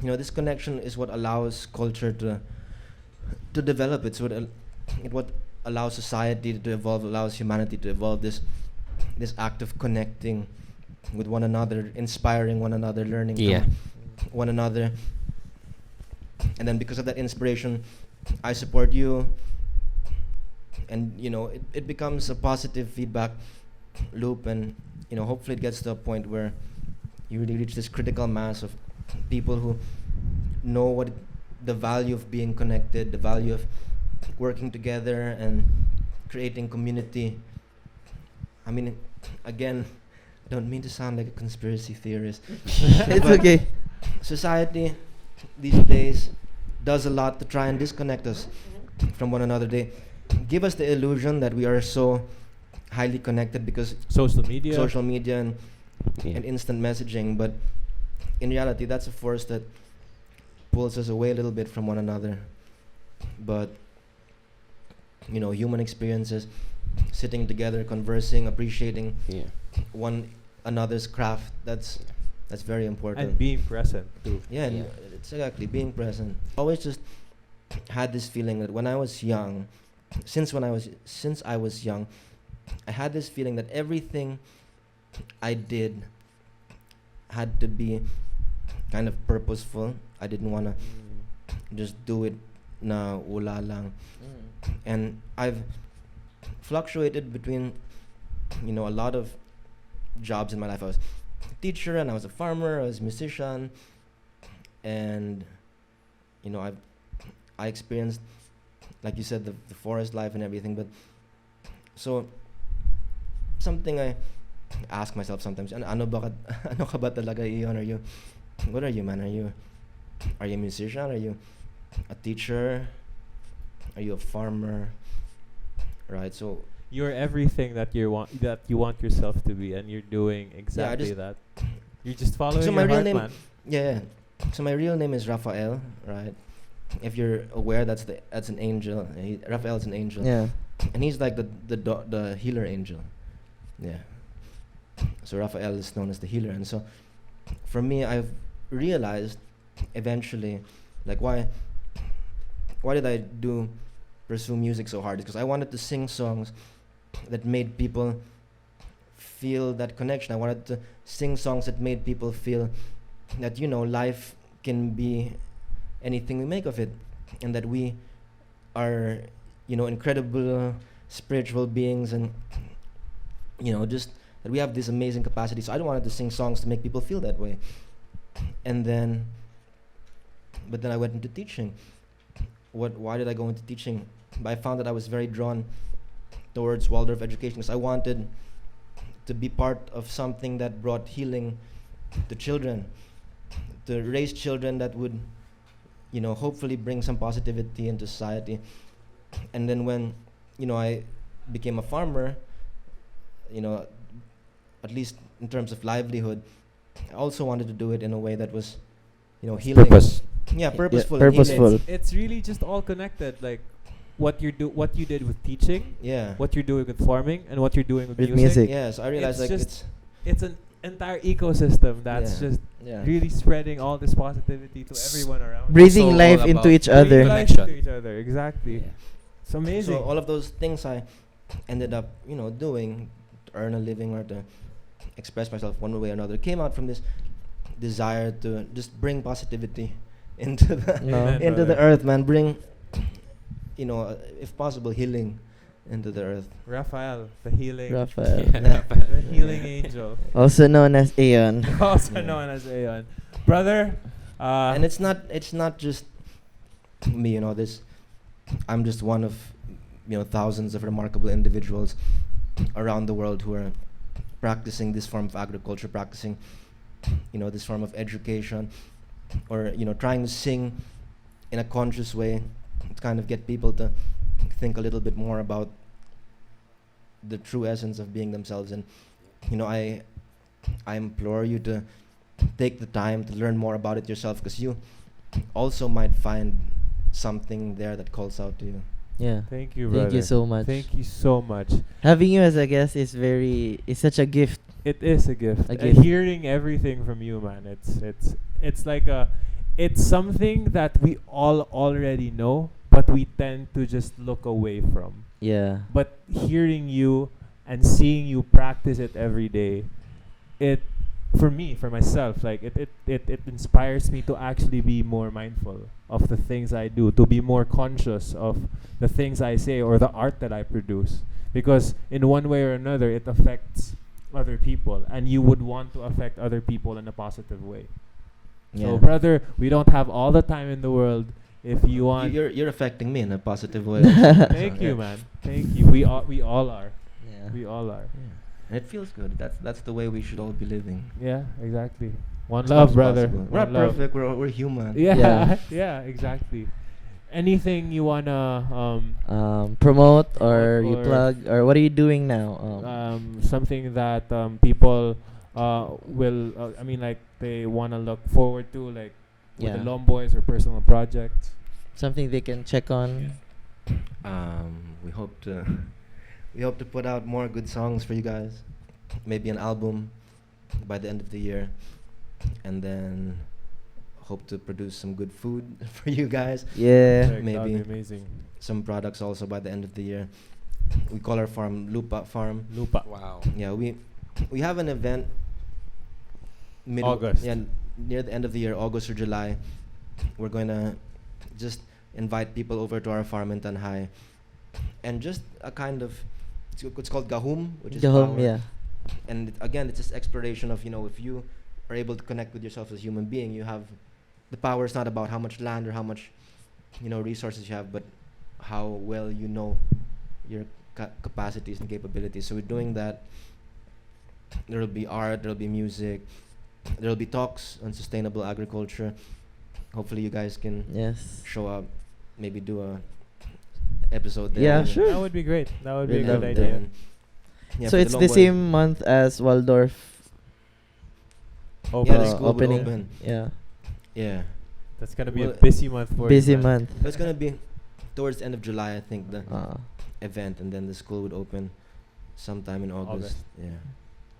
this connection is what allows culture to develop. It's what allows society to evolve, allows humanity to evolve. This act of connecting with one another, inspiring one another, learning from one another. And then because of that inspiration, I support you. And it becomes a positive feedback loop, and hopefully it gets to a point where you really reach this critical mass of people who know what the value of being connected, the value of working together and creating community. I mean, again, I don't mean to sound like a conspiracy theorist. It's okay. Society these days does a lot to try and disconnect us from one another. They give us the illusion that we are so highly connected because Social media and instant messaging, but in reality that's a force that pulls us away a little bit from one another. But human experiences, sitting together, conversing, appreciating one another's craft, that's very important. and being present too. And it's exactly being present. Always just had this feeling that when I was young, since I was young, I had this feeling that everything I did had to be kind of purposeful. I didn't want to just do it na wala lang. And I've fluctuated between a lot of jobs in my life. I was a teacher, and I was a farmer, I was a musician, and I experienced, like you said, the forest life and everything. But so something I ask myself sometimes, ano ka ba talaga, Aeon? What are you, man? Are you a musician? Are you a teacher? Are you a farmer? Right. So You're everything that you want yourself to be, and you're doing exactly that. You're just following So my your real heart, name- man. yeah. So my real name is Raphael, right? If you're aware, that's an angel. Raphael's an angel. Yeah. And he's like the healer angel. Yeah. So Raphael is known as the healer. And so for me, I've realized eventually, like, why did I pursue music so hard? Because I wanted to sing songs that made people feel that connection. I wanted to sing songs that made people feel that life can be anything we make of it, and that we are incredible spiritual beings, and just that we have this amazing capacity. So I wanted to sing songs to make people feel that way. But then I went into teaching. Why did I go into teaching? But I found that I was very drawn towards Waldorf education, because I wanted to be part of something that brought healing to children, to raise children that would hopefully bring some positivity into society. And then when I became a farmer, at least in terms of livelihood, I also wanted to do it in a way that was healing. Purpose. Yeah, purposeful. Yeah, and healing. purposeful. It's really just all connected. Like what you did with teaching, Yeah. what you're doing with farming, and what you're doing with With music. music. Yeah, so I realized It's like just- It's an entire ecosystem that's Yeah. just yeah. really spreading all this positivity to everyone around. Breathing Also life all into about each Breathing other. life Connection. into each other. Exactly. Yeah. It's amazing. So all of those things I ended up, doing to earn a living or to express myself one way or another came out from this desire to just bring positivity into the No. into the brother. earth, man. Bring, if possible, healing into the earth. Raphael, the healing, Raphael. the healing angel, Also known as Aeon. also Yeah. known as Aeon. Brother, And it's not just me, this. I'm just one of thousands of remarkable individuals around the world who are practicing this form of agriculture, practicing this form of education, or trying to sing in a conscious way to kind of get people to think a little bit more about the true essence of being themselves. And I implore you to take the time to learn more about it yourself, because you also might find something there that calls out to you. Yeah. thank you, brother. Thank you so much. Thank you so much. Having you as a guest is such a gift. It is a gift. A And gift. hearing everything from you, man, it's like it's something that we all already know, but we tend to just look away from. Yeah. But hearing you and seeing you practice it every day, for myself, like it inspires me to actually be more mindful of the things I do, to be more conscious of the things I say or the art that I produce, because in one way or another it affects other people, and you would want to affect other people in a positive way. So Yeah. brother, we don't have all the time in the world. If you want, You're affecting me in a positive way. thank you, man. Thank you. We all are. Yeah. We all are. And it feels good. That's the way we should all be living. Yeah, exactly. One As love, much as brother. possible. We're One not love. perfect. We're human. Yeah, Yeah. yeah, exactly. Anything you wanna Promote or you or- plug, or what are you doing now? something that people will I mean, like, they wanna look forward to, like with Yeah. the Lomboys or personal projects. Something they can check on. We hope to put out more good songs for you guys. Maybe an album by the end of the year, and then hope to produce some good food for you guys. Yeah. Like, that'd maybe. be amazing. Some products also by the end of the year. We call our farm Lupa Farm. Lupa. Wow. Yeah, we have an event August. Yeah, near the end of the year, August or July. We're going to just invite people over to our farm in Tanhai, and just a kind of, it's called Gahum, which is Gahum, power. yeah. And again, it's just exploration of, if you are able to connect with yourself as a human being, you have the power. Is not about how much land or how much resources you have, but how well you know your capacities and capabilities. So we're doing that. There'll be art, there'll be music, there'll be talks on sustainable agriculture. Hopefully you guys can Yes. show up, maybe do a episode there. Yeah, and sure. That would be great. That would be a We'd good love idea. then, yeah, So for it's the Lomboys. same month as Waldorf. Oh, Yeah, the uh, school will opening. open. Yeah. Yeah. that's gonna be a Well, busy month for Busy you, man. month. It's gonna be towards the end of July, I think, the event, and then the school would open sometime in August. Yeah.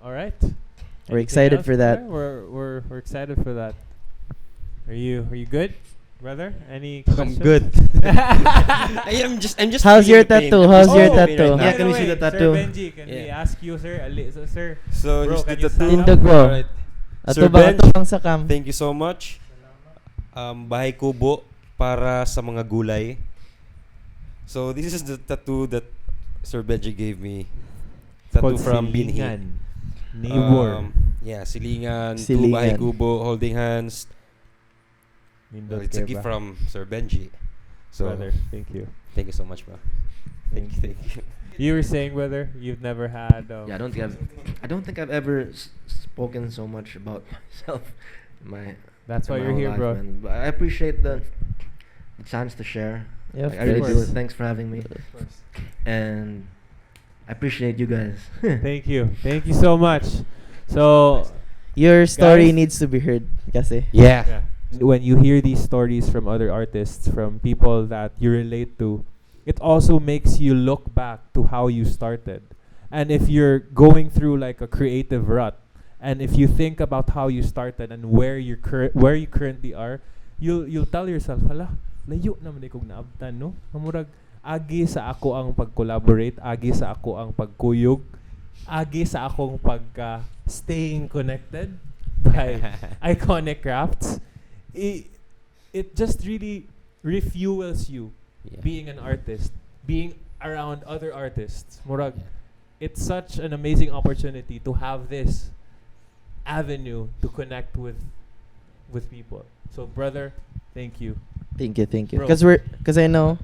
All right. We're Anything excited else, for that. brother? We're excited for that. Are you good, brother? Any I'm questions? good. I'm just How's feeling your the pain. tattoo? I'm How's just your feeling the pain tattoo? right now. Yeah, By can we the see the way, tattoo? Sir Benji, can we Yeah. ask you, sir? Sir, So Bro, here's can the you tattoo. stand up? Tindog bro. Alright. Ato Sir ba? Benj, Ato bang sakam? thank you so much. Bahay kubo para sa mga gulay. So this is the tattoo that Sir Benji gave me. Tattoo called from Binhi. Silingan. Neighbor. Yeah, silingan, two Silingan. bahay kubo, holding hands. Nindot It's a kay gift ba? from Sir Benji. So Brother, thank you. thank you so much, bro. Thank you. You were saying, brother, you've never had. Yeah, I don't think I've ever spoken so much about myself. in my That's in why my you're whole here, life, bro. man. But I appreciate the chance to share. Yeah, I really do. course. Thanks for having me, and I appreciate you guys. Thank you. Thank you so much. So, Your story Guys? needs to be heard. Kasi. Yeah. when you hear these stories from other artists, from people that you relate to, it also makes you look back to how you started. And if you're going through like a creative rut, and if you think about how you started and where you currently are, you'll tell yourself, hala, layo naman ikog naabtan, no? Mamurag agi sa ako ang pag-collaborate, agi sa ako ang pagkuyog, agi sa akong staying connected by iconic crafts. It just really refuels you being an artist, being around other artists. Murag, it's such an amazing opportunity to have this avenue to connect with people. So, brother, thank you. Thank you. Bro. Because I know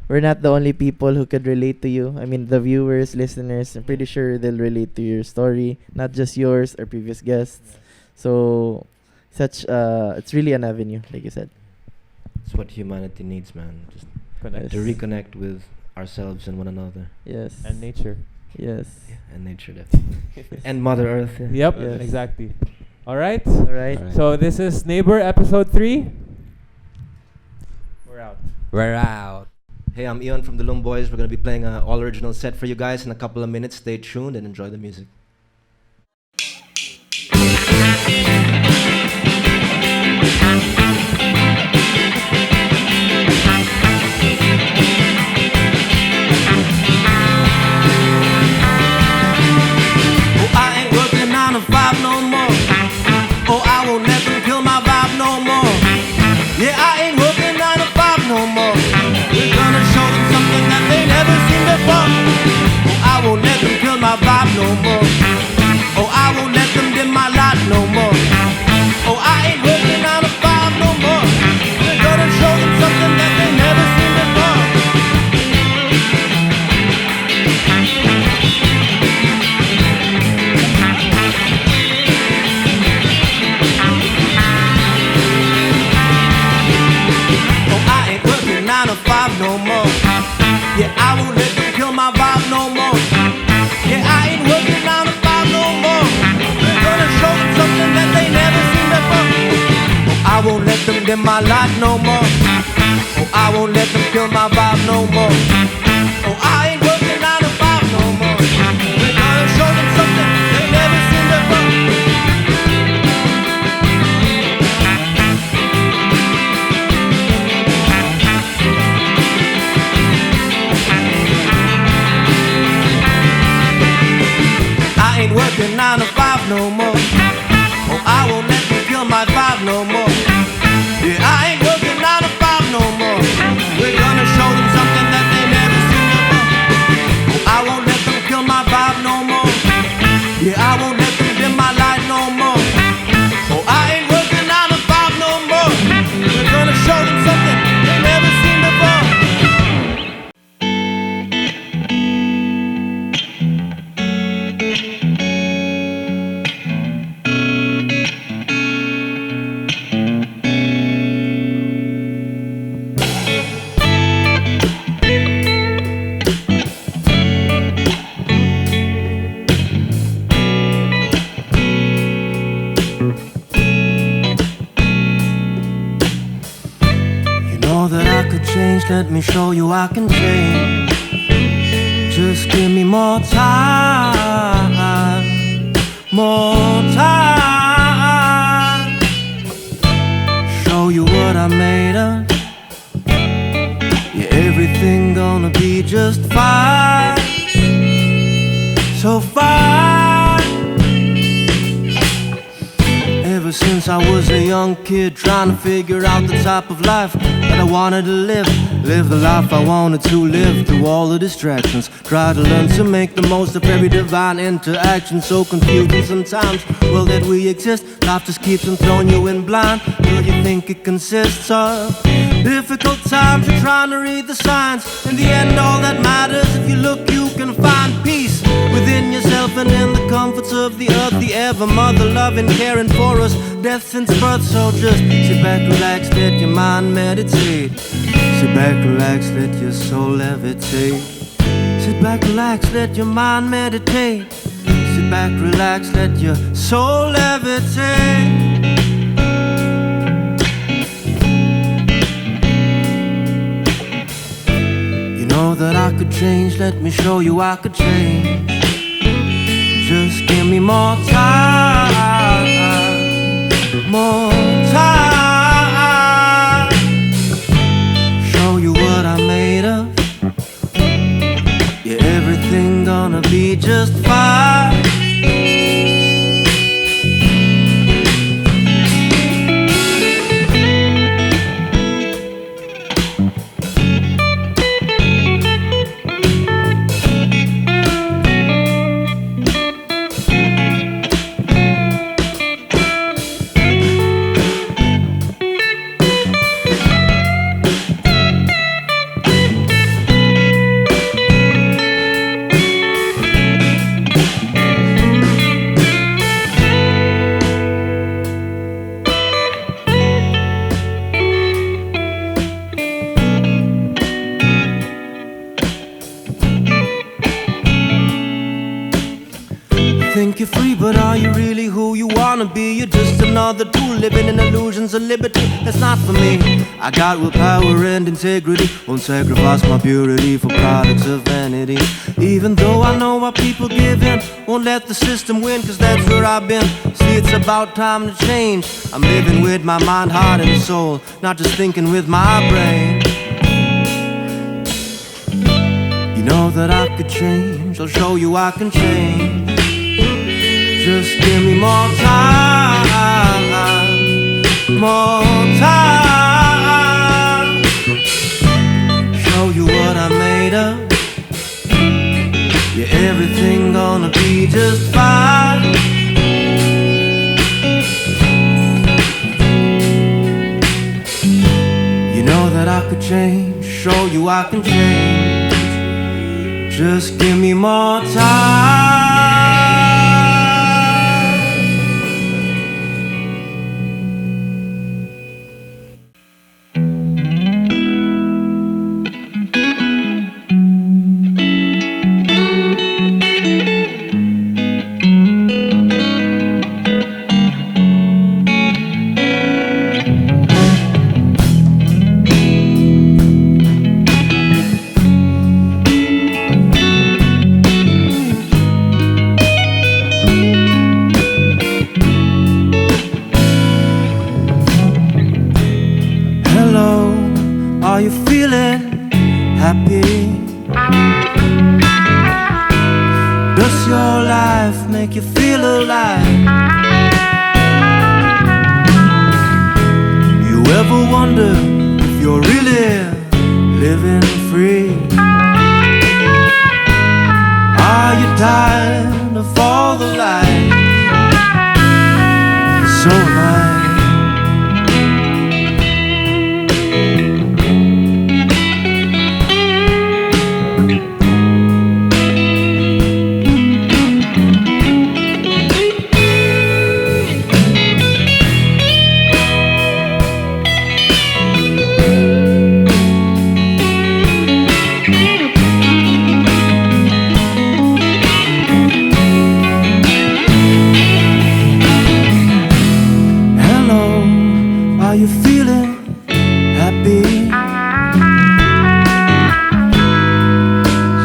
we're not the only people who could relate to you. I mean, the viewers, listeners, I'm pretty sure they'll relate to your story, not just yours or previous guests. So, it's really an avenue, like you said. It's what humanity needs, man. Just Connect. to reconnect with ourselves and one another. Yes. And nature. Yes. And nature, definitely. And Mother Earth. Yeah. Yep, Yes. exactly. All right. All right. Alright. So this is Neighbor episode 3. We're out. We're out. Hey, I'm Aeon from the Lomboys. We're going to be playing an all-original set for you guys in a couple of minutes. Stay tuned and enjoy the music. I ain't working 9 to 5 no more. Oh, I won't let them kill my vibe no more. Yeah, I ain't working 9 to 5 no more. We're gonna show them something that they never seen before. Oh, I won't let them kill my vibe no more. Oh, I won't let them dim my light no more. Oh, I ain't working 9 to 5 no more. We're gonna show them something that they never seen before. No more. Yeah, I won't let them kill my vibe no more. Yeah, I ain't working 9 to 5 no more. We're gonna show them something that they never seen before. Oh, I won't let them dim my light no more. Oh, I won't let them kill my vibe no more. Oh, I ain't working 9 to 5 no more. We're gonna show them something they never seen before. I ain't working 9 to 5 no more. Oh, I won't let them kill my vibe no more. Yeah, I ain't working 9 to 5 no more. We're gonna show them something that they never seen before. Oh, I won't let them kill my vibe no more. Yeah, I won't let them dim my light no more. Oh, I ain't working 9 to 5 no more. We're gonna show them something they never seen before. Let me show you I can change. Just give me more time. More time. Show you what I made of. Yeah, everything gonna be just fine. So fine. Ever since I was a young kid, trying to figure out the type of life that I wanted to live. Live the life I wanted to live through all the distractions. Try to learn to make the most of every divine interaction. So confusing sometimes, well, that we exist. Life just keeps on throwing you in blind. Till you think it consists of difficult times. You're trying to read the signs. In the end, all that matters, if you look, you can find peace within yourself and in the comforts of the earth. The ever mother loving, caring for us, death since birth. So just sit back, relax, let your mind meditate. Sit back, relax, let your soul levitate. Sit back, relax, let your mind meditate. Sit back, relax, let your soul levitate. know that I could change, let me show you I could change. Just give me more time, more time. Show you what I'm made of. Yeah, everything gonna be just fine. Think you're free, but are you really who you wanna be? You're just another tool living in illusions of liberty. That's not for me. I got willpower and integrity. Won't sacrifice my purity for products of vanity. Even though I know why people give in, won't let the system win, cause that's where I've been. See, it's about time to change. I'm living with my mind, heart and soul, not just thinking with my brain. You know that I could change, I'll show you I can change. Just give me more time, more time. Show you what I'm made of. Yeah, everything gonna be just fine. You know that I could change, show you I can change. Just give me more time. Are you feeling happy? Does your life make you feel alive? You ever wonder if you're really living free? Are you tired of all the lies? So am I.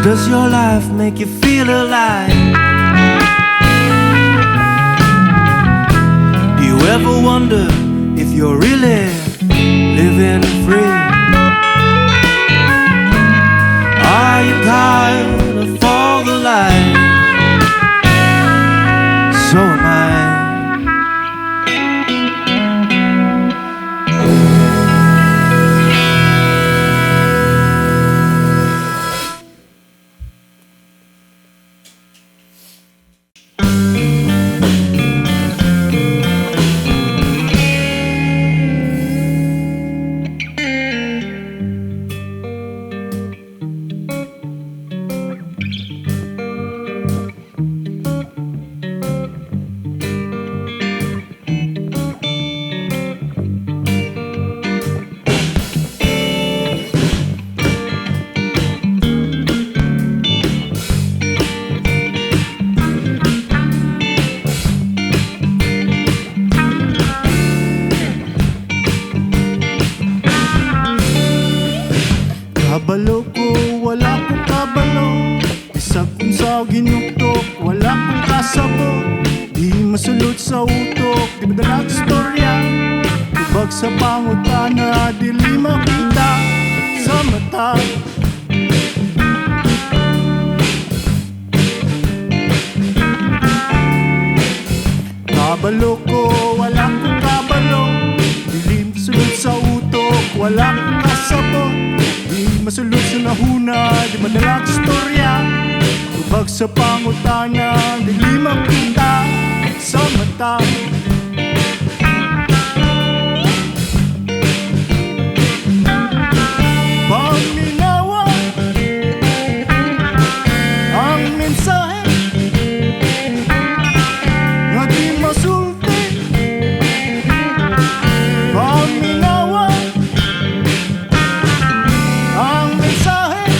Does your life make you feel alive? Do you ever wonder if you're really living free? Are you tired of all the lies? So am I. ginuktok, wala kong kasabot. Di masulot sa utok, di madalag storya. Tubag sa pangutana, dili makita sa mata. Kabalo ko, wala kong kabalo. Dili masulot sa utok, wala kong kasabot. Di masulot sa nahuna, di madalag storya. Tubag sa pangutana, dili makita sa mata. Paminawa ang mensahe nga di masulti. Paminawa ang mensahe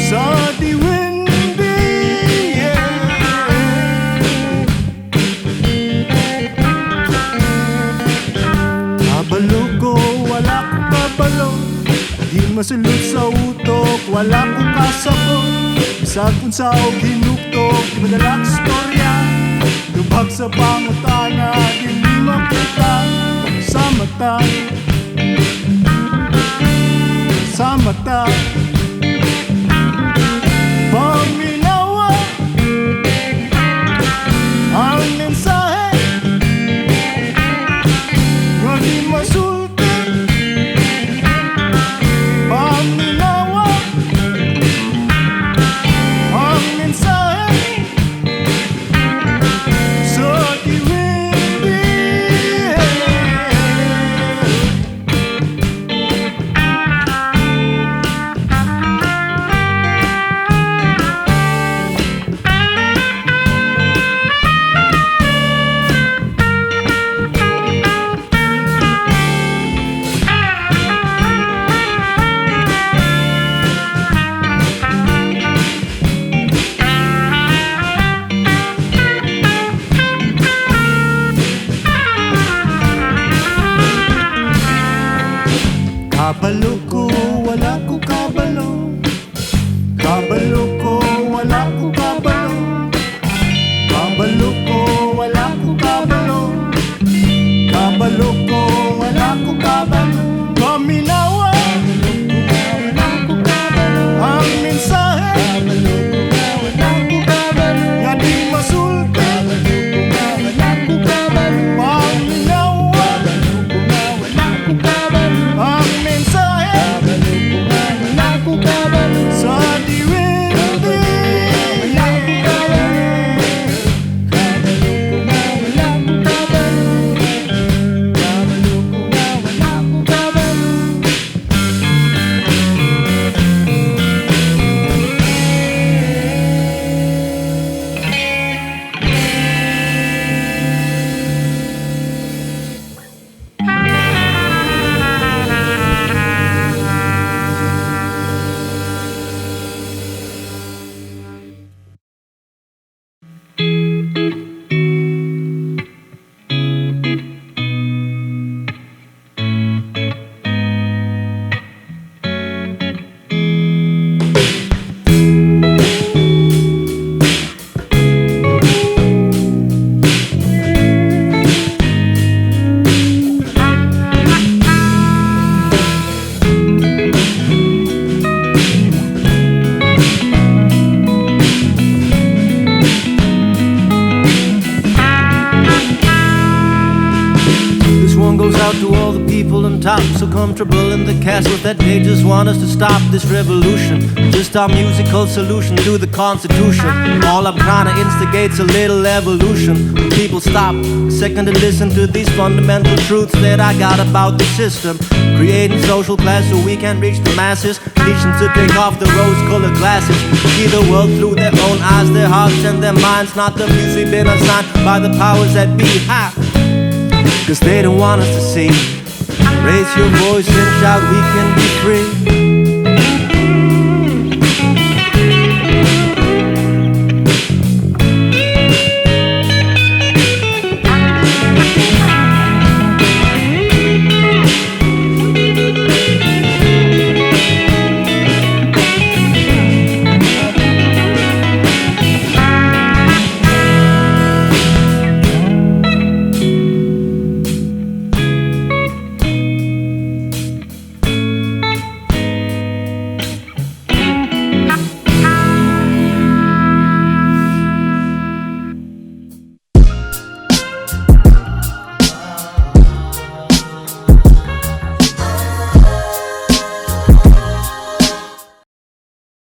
sa Duwende, kabalo ko, wala kong kabalo. Di masulot sa utok, wala kong kasabot. Bisag kung sa o ginuktok, di madalag storya. Lubag sa pangutana, di makita sa mata. Sa mata. Paminawa ang mensahe nga di masulti. Paminawa ang mensahe sa Duwende. Kabalo ko, wala ko kabalo. Kabalo ko, wala ko kabalo. Kabalo ko, wala ko kabalo. Kabalo ko, wala ko kabalo. Paminawa ang mensahe nga di masulti. Paminawa ang mensahe sa Duwende. top, so comfortable in the castles that they just want us to stop this revolution. Just our musical solution to the Constitution. All I'm trying to instigate's a little evolution. People stop a second to listen to these fundamental truths that I got about the system. Creating social class so we can reach the masses. Teach them to take off the rose-colored glasses. See the world through their own eyes, their hearts and their minds. Not the views we've been assigned by the powers that be. Cause they don't want us to see. Raise your voice and shout, we can be free.